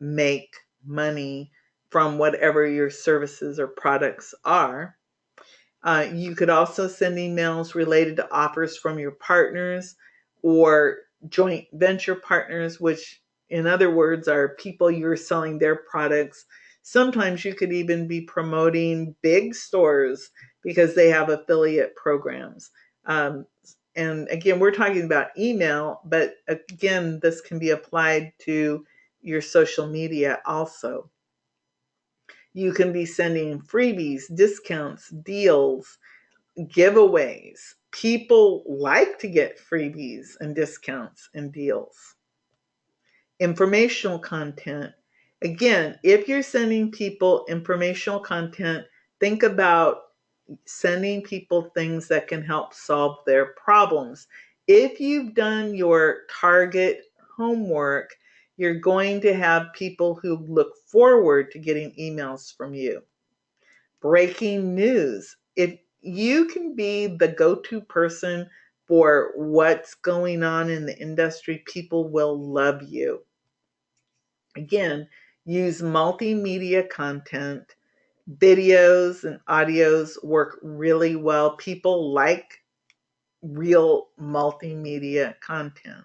make money from whatever your services or products are. You could also send emails related to offers from your partners or joint venture partners, which in other words are people you're selling their products. Sometimes you could even be promoting big stores because they have affiliate programs. And again, we're talking about email, but again, this can be applied to your social media also. You can be sending freebies, discounts, deals, giveaways. People like to get freebies and discounts and deals. Informational content. Again, if you're sending people informational content, think about sending people things that can help solve their problems. If you've done your target homework, you're going to have people who look forward to getting emails from you. Breaking news. If you can be the go-to person for what's going on in the industry, people will love you. Again, use multimedia content. Videos and audios work really well. People like real multimedia content.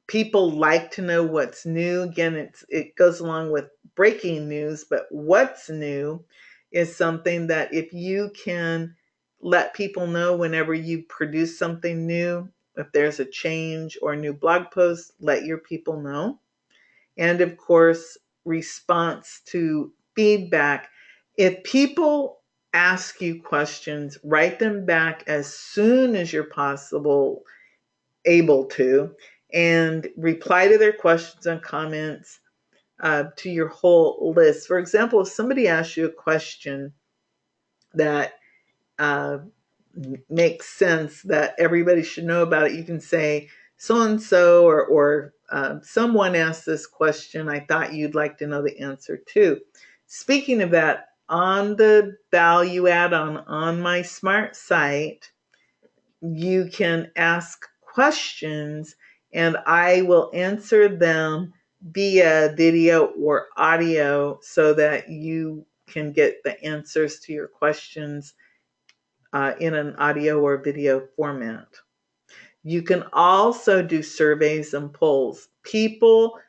People like to know what's new. Again, it goes along with breaking news, but what's new is something that if you can let people know whenever you produce something new, if there's a change or a new blog post, let your people know. And of course, response to feedback. If people ask you questions, write them back as soon as you're able to, and reply to their questions and comments to your whole list. For example, if somebody asks you a question that uh, makes sense that everybody should know about it, you can say, so and so, or someone asked this question. I thought you'd like to know the answer too. Speaking of that, on the value add on my smart site, you can ask questions and I will answer them via video or audio so that you can get the answers to your questions in an audio or video format. You can also do surveys and polls. People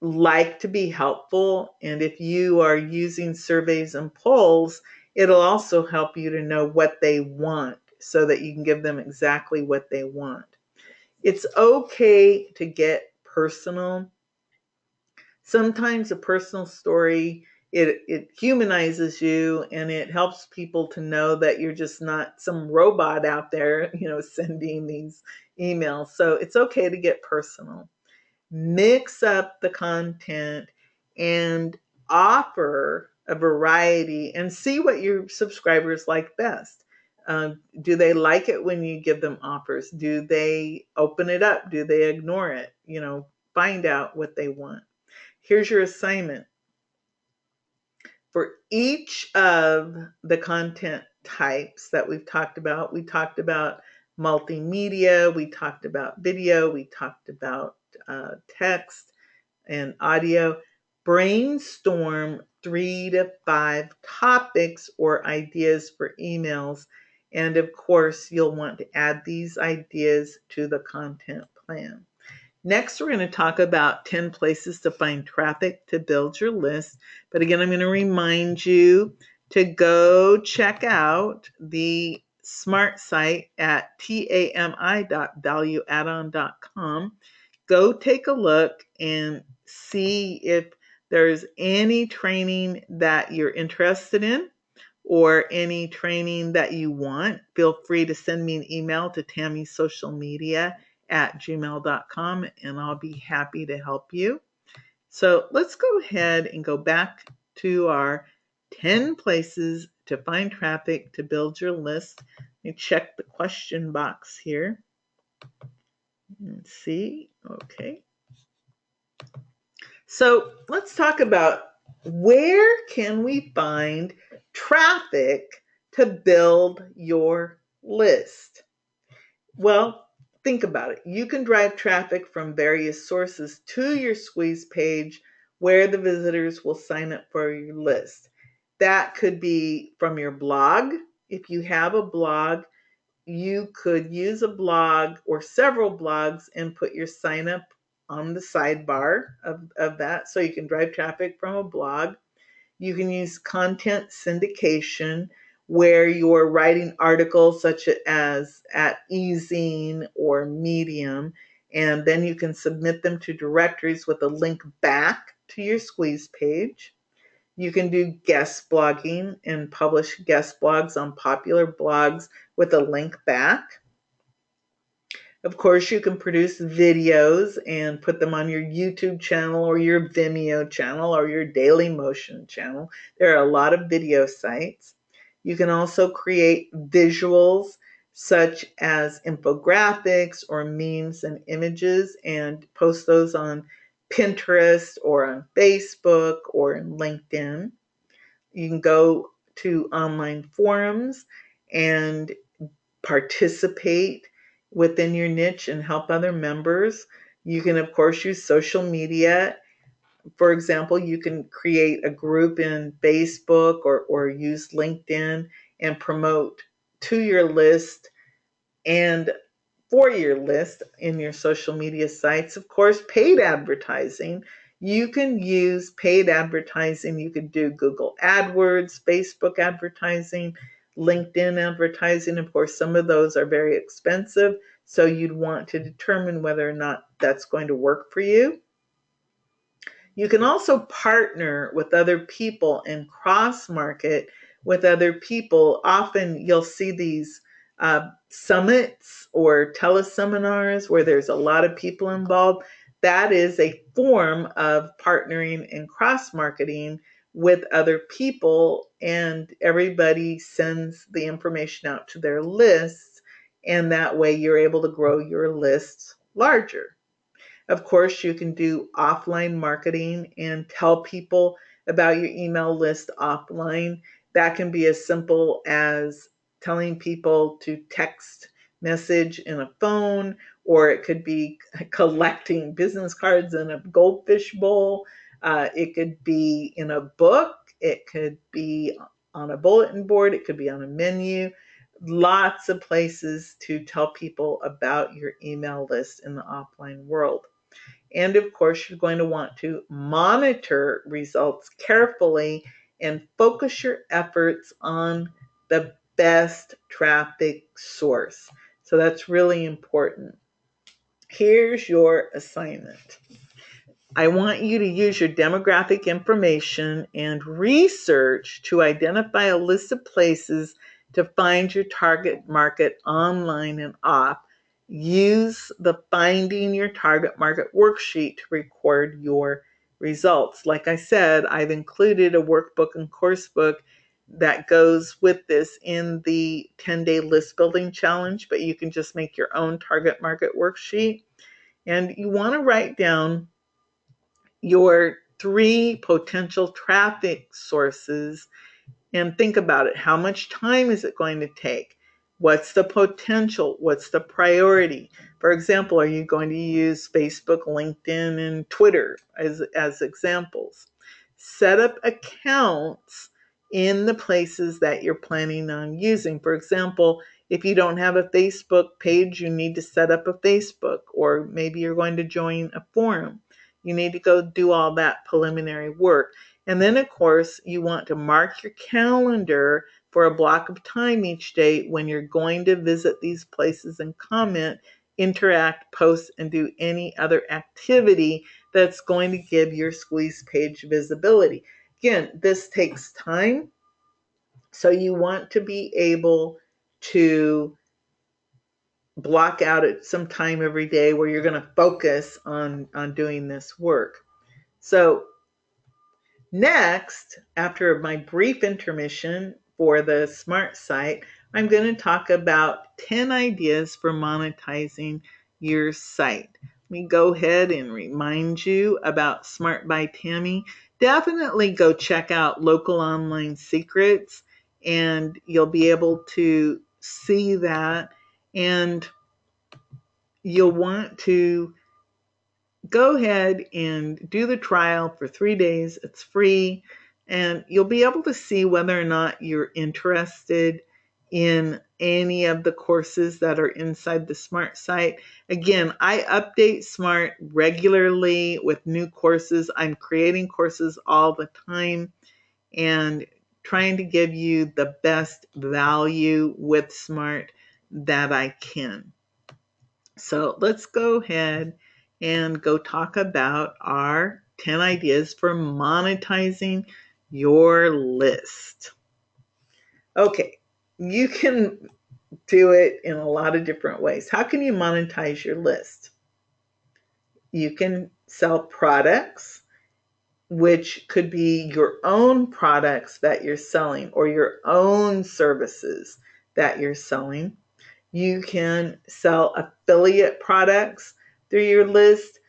like to be helpful, and if you are using surveys and polls, it'll also help you to know what they want so that you can give them exactly what they want. It's okay to get personal. Sometimes a personal story, it humanizes you and it helps people to know that you're just not some robot out there, sending these emails. So it's okay to get personal. Mix up the content and offer a variety and see what your subscribers like best. Do they like it when you give them offers? Do they open it up? Do they ignore it? Find out what they want. Here's your assignment. For each of the content types that we've talked about, we talked about multimedia, we talked about video, we talked about text and audio. Brainstorm 3 to 5 topics or ideas for emails. And of course, you'll want to add these ideas to the content plan. Next, we're going to talk about 10 places to find traffic to build your list. But again, I'm going to remind you to go check out the smart site at tami.valueaddon.com. Go take a look and see if there's any training that you're interested in or any training that you want. Feel free to send me an email to tammysocialmedia@gmail.com and I'll be happy to help you. So let's go ahead and go back to our 10 places to find traffic to build your list. Let me check the question box here and see. Okay. So let's talk about where can we find traffic to build your list. Well, think about it. You can drive traffic from various sources to your squeeze page where the visitors will sign up for your list. That could be from your blog. If you have a blog, you could use a blog or several blogs and put your sign up on the sidebar of that so you can drive traffic from a blog. You can use content syndication where you're writing articles such as at eZine or Medium, and then you can submit them to directories with a link back to your squeeze page. You can do guest blogging and publish guest blogs on popular blogs with a link back. Of course, you can produce videos and put them on your YouTube channel or your Vimeo channel or your Dailymotion channel. There are a lot of video sites. You can also create visuals such as infographics or memes and images and post those on Pinterest or on Facebook or in LinkedIn. You can go to online forums and participate within your niche and help other members. You can, of course, use social media. For example, you can create a group in Facebook or use LinkedIn and promote to your list and for your list in your social media sites. Of course, paid advertising. You can use paid advertising. You could do Google AdWords, Facebook advertising, LinkedIn advertising. Of course, some of those are very expensive, so you'd want to determine whether or not that's going to work for you. You can also partner with other people and cross-market with other people. Often you'll see these summits or teleseminars where there's a lot of people involved. That is a form of partnering and cross-marketing with other people, and everybody sends the information out to their lists, and that way you're able to grow your lists larger. Of course, you can do offline marketing and tell people about your email list offline. That can be as simple as telling people to text message in a phone, or it could be collecting business cards in a goldfish bowl. It could be in a book. It could be on a bulletin board. It could be on a menu. Lots of places to tell people about your email list in the offline world. And of course, you're going to want to monitor results carefully and focus your efforts on the best traffic source. So that's really important. Here's your assignment. I want you to use your demographic information and research to identify a list of places to find your target market online and off. Use the Finding Your Target Market worksheet to record your results. Like I said, I've included a workbook and course book that goes with this in the 10-day list building challenge, but you can just make your own target market worksheet. And you want to write down your 3 potential traffic sources and think about it. How much time is it going to take? What's the potential? What's the priority? For example, are you going to use Facebook, LinkedIn, and Twitter as examples? Set up accounts in the places that you're planning on using. For example, if you don't have a Facebook page, you need to set up a Facebook, or maybe you're going to join a forum. You need to go do all that preliminary work. And then, of course, you want to mark your calendar for a block of time each day when you're going to visit these places and comment, interact, post, and do any other activity that's going to give your squeeze page visibility. Again, this takes time, so you want to be able to block out at some time every day where you're going to focus on doing this work. So next, after my brief intermission for the Smart site, I'm going to talk about 10 ideas for monetizing your site. Let me go ahead and remind you about Smart by Tami. Definitely go check out Local Online Secrets, and you'll be able to see that, and you'll want to go ahead and do the trial for 3 days. It's free, and you'll be able to see whether or not you're interested in any of the courses that are inside the Smart site. Again, I update Smart regularly with new courses. I'm creating courses all the time and trying to give you the best value with Smart that I can. So let's go ahead and go talk about our 10 ideas for monetizing your list. Okay, you can do it in a lot of different ways. How can you monetize your list? You can sell products, which could be your own products that you're selling or your own services that you're selling. You can sell affiliate products through your list.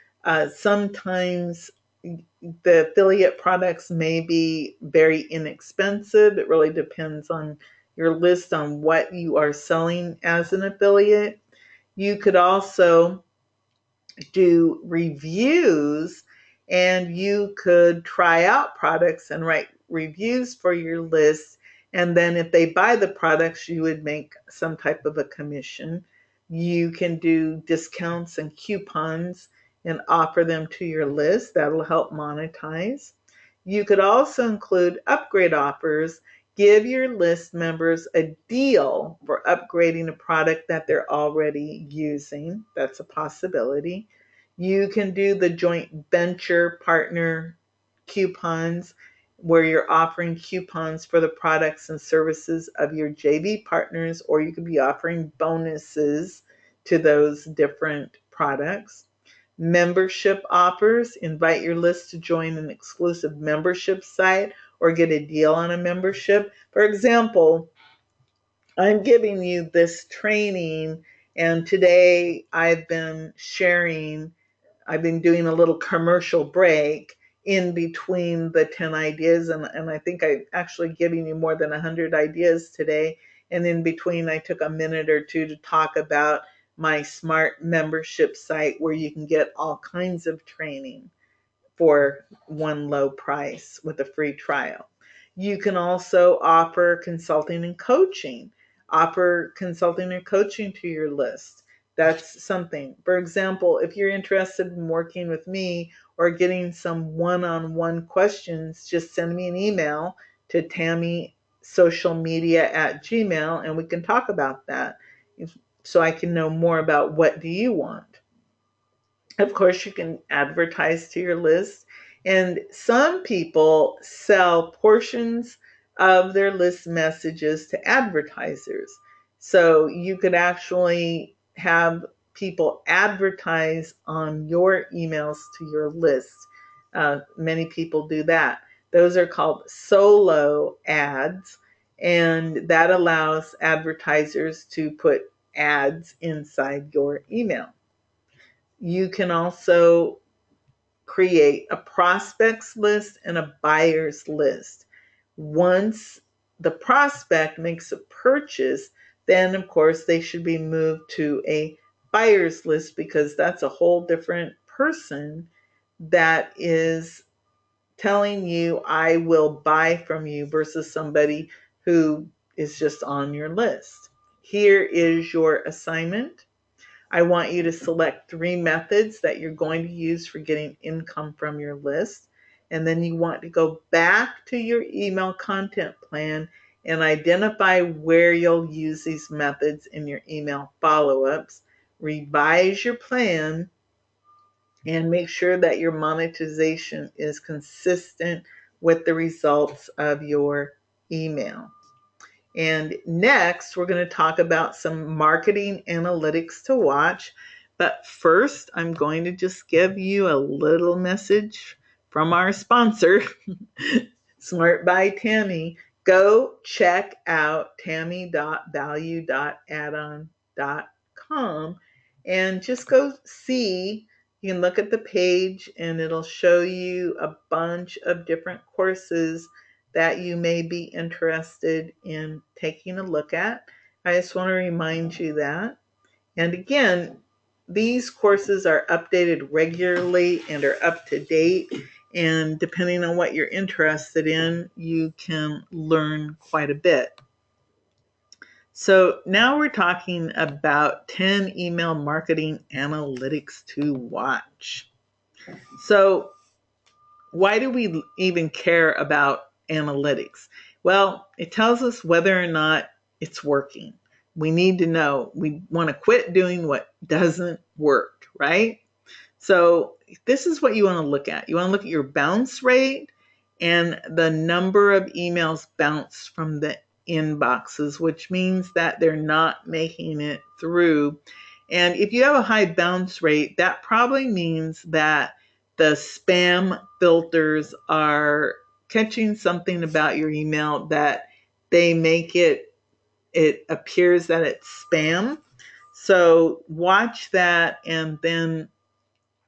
Sometimes the affiliate products may be very inexpensive. It really depends on your list on what you are selling as an affiliate. You could also do reviews, and you could try out products and write reviews for your list. And then if they buy the products, you would make some type of a commission. You can do discounts and coupons and offer them to your list. That'll help monetize. You could also include upgrade offers. Give your list members a deal for upgrading a product that they're already using. That's a possibility. You can do the joint venture partner coupons, where you're offering coupons for the products and services of your JV partners, or you could be offering bonuses to those different products. Membership offers: invite your list to join an exclusive membership site or get a deal on a membership. For example, I'm giving you this training, and today I've been doing a little commercial break in between the 10 ideas, and I think I'm actually giving you more than 100 ideas today. And in between, I took a minute or two to talk about my Smart membership site, where you can get all kinds of training for one low price with a free trial. You can also offer consulting and coaching. Offer consulting or coaching to your list. That's something. For example, if you're interested in working with me or getting some one-on-one questions, just send me an email to TamiSocialMedia@gmail, and we can talk about that, so I can know more about what do you want. Of course, you can advertise to your list, and some people sell portions of their list messages to advertisers. So you could actually have people advertise on your emails to your list. Many people do that. Those are called solo ads, and that allows advertisers to put ads inside your email. You can also create a prospects list and a buyers list. Once the prospect makes a purchase, then of course they should be moved to a buyers list, because that's a whole different person that is telling you, I will buy from you, versus somebody who is just on your list. Here is your assignment. I want you to select 3 methods that you're going to use for getting income from your list. And then you want to go back to your email content plan and identify where you'll use these methods in your email follow-ups. Revise your plan and make sure that your monetization is consistent with the results of your email. And next, we're going to talk about some marketing analytics to watch. But first, I'm going to just give you a little message from our sponsor, Smart by Tami. Go check out tami.value.addon.com and just go see. You can look at the page and it'll show you a bunch of different courses that you may be interested in taking a look at. I just want to remind you that. And again, these courses are updated regularly and are up to date. And depending on what you're interested in, you can learn quite a bit. So now we're talking about 10 email marketing analytics to watch. So why do we even care about analytics? Well, it tells us whether or not it's working. We need to know. We want to quit doing what doesn't work, right? So this is what you want to look at. You want to look at your bounce rate and the number of emails bounced from the inboxes, which means that they're not making it through. And if you have a high bounce rate, that probably means that the spam filters are catching something about your email that they make it appears that it's spam. So watch that, and then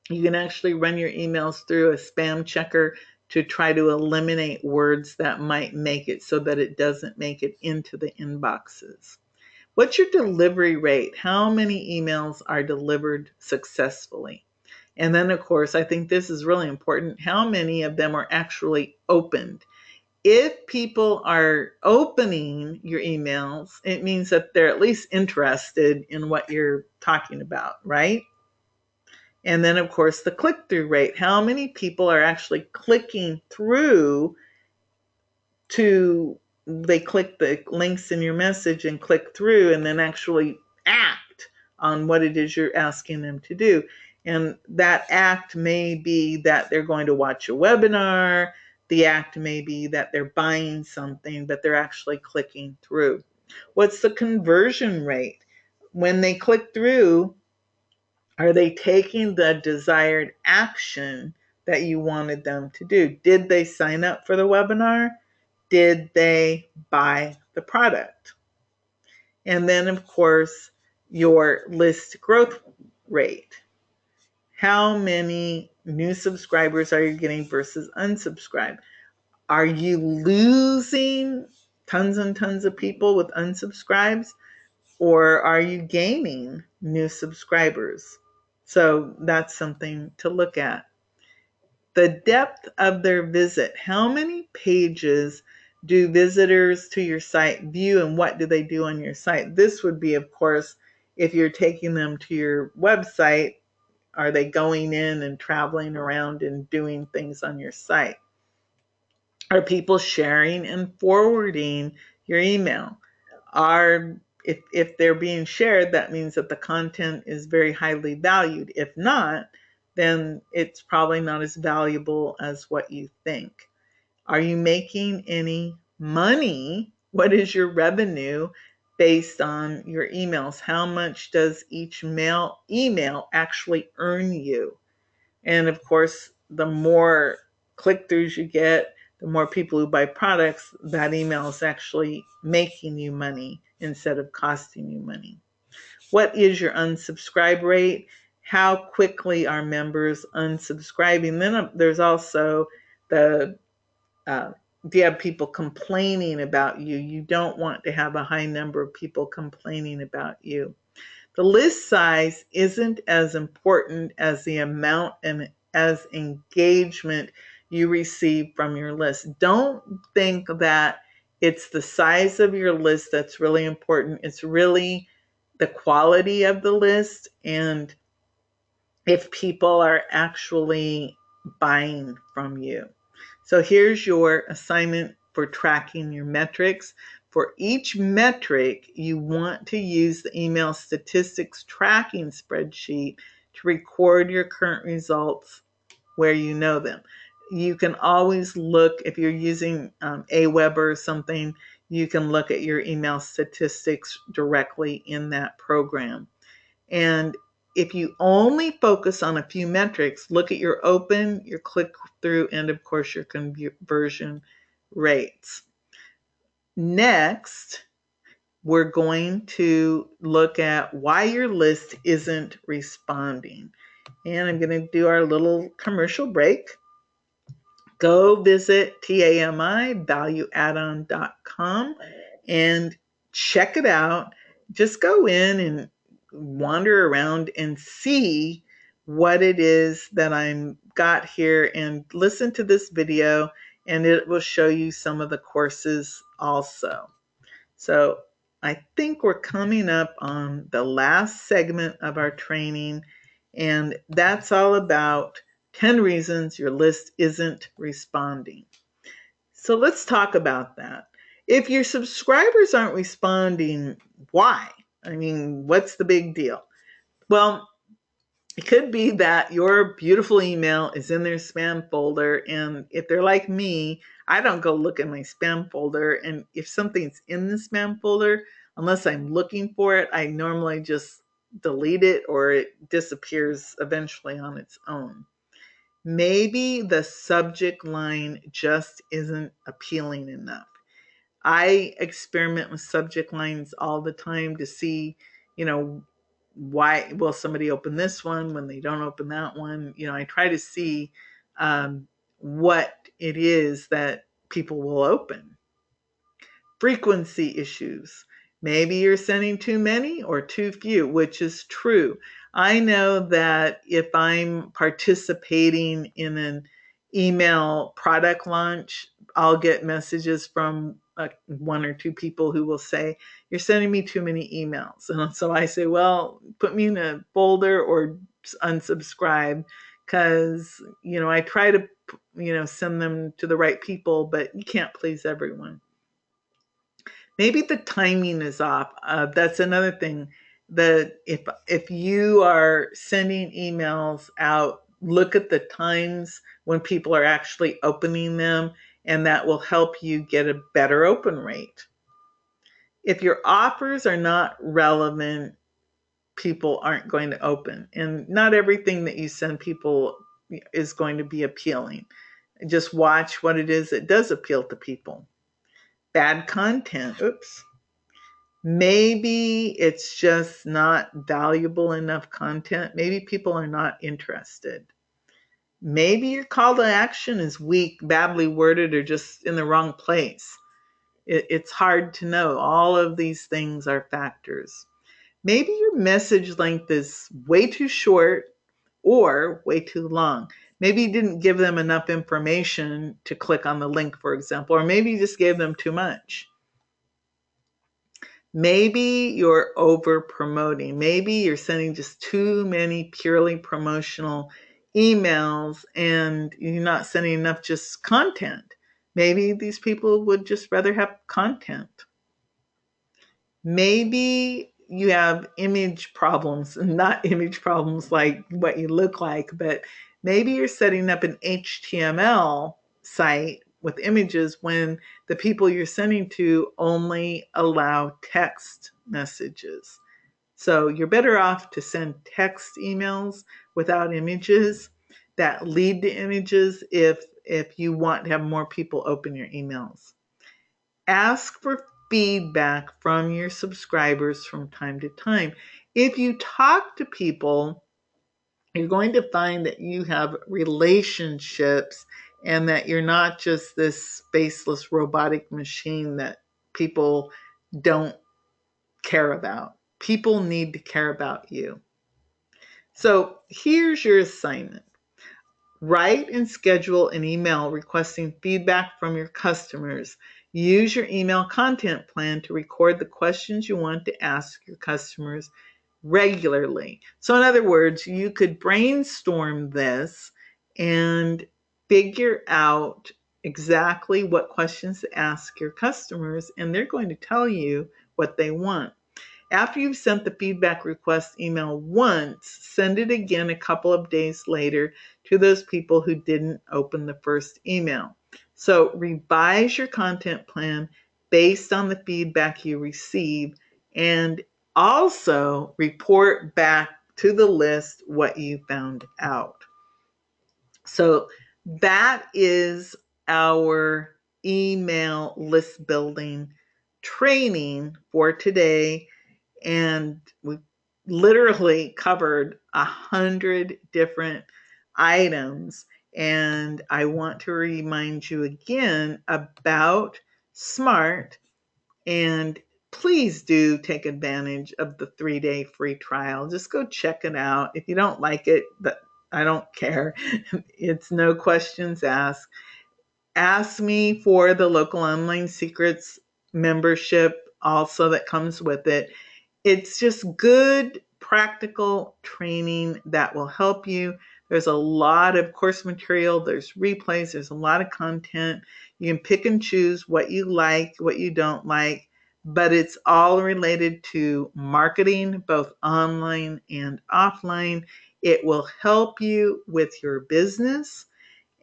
you can actually run your emails through a spam checker to try to eliminate words that might make it so that it doesn't make it into the inboxes. What's your delivery rate? How many emails are delivered successfully? And then, of course, I think this is really important. How many of them are actually opened? If people are opening your emails, it means that they're at least interested in what you're talking about, right? And then, of course, the click-through rate. How many people are actually clicking through they click the links in your message and click through and then actually act on what it is you're asking them to do. And that act may be that they're going to watch a webinar. The act may be that they're buying something, but they're actually clicking through. What's the conversion rate? When they click through, are they taking the desired action that you wanted them to do? Did they sign up for the webinar? Did they buy the product? And then, of course, your list growth rate. How many new subscribers are you getting versus unsubscribe? Are you losing tons and tons of people with unsubscribes, or are you gaining new subscribers? So that's something to look at. The depth of their visit. How many pages do visitors to your site view, and what do they do on your site? This would be, of course, if you're taking them to your website, are they going in and traveling around and doing things on your site? Are people sharing and forwarding your email? If they're being shared, that means that the content is very highly valued. If not, then it's probably not as valuable as what you think. Are you making any money? What is your revenue based on your emails? How much does each email actually earn you? And of course, the more click-throughs you get, the more people who buy products, that email is actually making you money instead of costing you money. What is your unsubscribe rate? how quickly are members unsubscribing. Then there's also the if you have people complaining about you, you don't want to have a high number of people complaining about you. The list size isn't as important as the amount and as engagement you receive from your list. Don't think that it's the size of your list that's really important. It's really the quality of the list and if people are actually buying from you. So here's your assignment for tracking your metrics. For each metric, you want to use the email statistics tracking spreadsheet to record your current results where you know them. You can always look, if you're using Aweber or something, you can look at your email statistics directly in that program. And if you only focus on a few metrics, look at your open, your click through, and of course your conversion rates. Next, we're going to look at why your list isn't responding. And I'm going to do our little commercial break. Go visit tamivalueaddon.com and check it out. Just go in and wander around and see what it is that I'm got here and listen to this video and it will show you some of the courses also. So I think we're coming up on the last segment of our training and that's all about 10 reasons your list isn't responding. So let's talk about that. If your subscribers aren't responding, why? I mean, what's the big deal? Well, it could be that your beautiful email is in their spam folder. And if they're like me, I don't go look in my spam folder. And if something's in the spam folder, unless I'm looking for it, I normally just delete it or it disappears eventually on its own. Maybe the subject line just isn't appealing enough. I experiment with subject lines all the time to see, you know, why will somebody open this one when they don't open that one? You know, I try to see what it is that people will open. Frequency issues. Maybe you're sending too many or too few, which is true. I know that if I'm participating in an email product launch, I'll get messages from one or two people who will say, "You're sending me too many emails." And so I say, "Well, put me in a folder or unsubscribe," because, you know, I try to, you know, send them to the right people, but you can't please everyone. Maybe the timing is off. That's another thing. That if you are sending emails out, look at the times when people are actually opening them, and that will help you get a better open rate. If your offers are not relevant, people aren't going to open, and not everything that you send people is going to be appealing. Just watch what it is that does appeal to people. Bad content. Oops. Maybe it's just not valuable enough content. Maybe people are not interested. Maybe your call to action is weak, badly worded, or just in the wrong place. It's hard to know. All of these things are factors. Maybe your message length is way too short or way too long. Maybe you didn't give them enough information to click on the link, for example, or maybe you just gave them too much. Maybe you're over promoting. Maybe you're sending just too many purely promotional emails and you're not sending enough just content. Maybe these people would just rather have content. Maybe you have image problems, not image problems like what you look like, but maybe you're setting up an HTML site with images when the people you're sending to only allow text messages. So you're better off to send text emails without images that lead to images if you want to have more people open your emails. Ask for feedback from your subscribers from time to time. If you talk to people you're going to find that you have relationships and that you're not just this spaceless robotic machine that people don't care about. People need to care about you. So here's your assignment. Write and schedule an email requesting feedback from your customers. Use your email content plan to record the questions you want to ask your customers regularly. So, in other words, you could brainstorm this and figure out exactly what questions to ask your customers, and they're going to tell you what they want. After you've sent the feedback request email once, send it again a couple of days later to those people who didn't open the first email. So revise your content plan based on the feedback you receive, and also report back to the list what you found out. So that is our email list building training for today, and we literally covered 100 different items. And I want to remind you again about SMART, and please do take advantage of the 3-day free trial. Just go check it out. If you don't like it, but I don't care. It's no questions asked. Ask me for the local online secrets membership also that comes with it. It's just good, practical training that will help you. There's a lot of course material, there's replays, there's a lot of content. You can pick and choose what you like, what you don't like, but it's all related to marketing, both online and offline. It will help you with your business,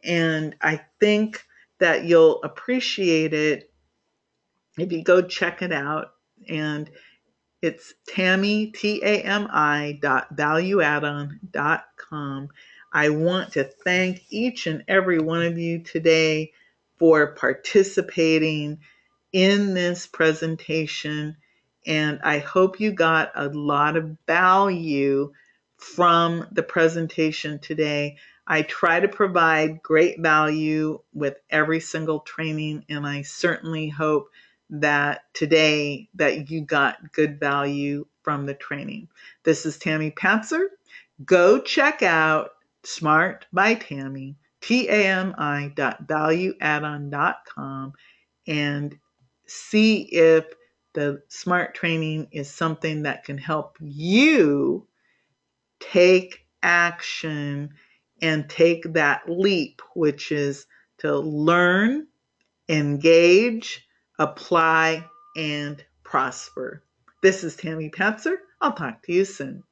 and I think that you'll appreciate it if you go check it out. And it's Tami, Tami.valueaddon.com. I want to thank each and every one of you today for participating in this presentation, and I hope you got a lot of value from the presentation today. I try to provide great value with every single training, and I certainly hope that today that you got good value from the training. This is Tami Patzer. Go check out Smart by Tami, Tami.valueaddon.com, and see if the SMART training is something that can help you take action and take that leap, which is to learn, engage, apply, and prosper. This is Tami Patzer. I'll talk to you soon.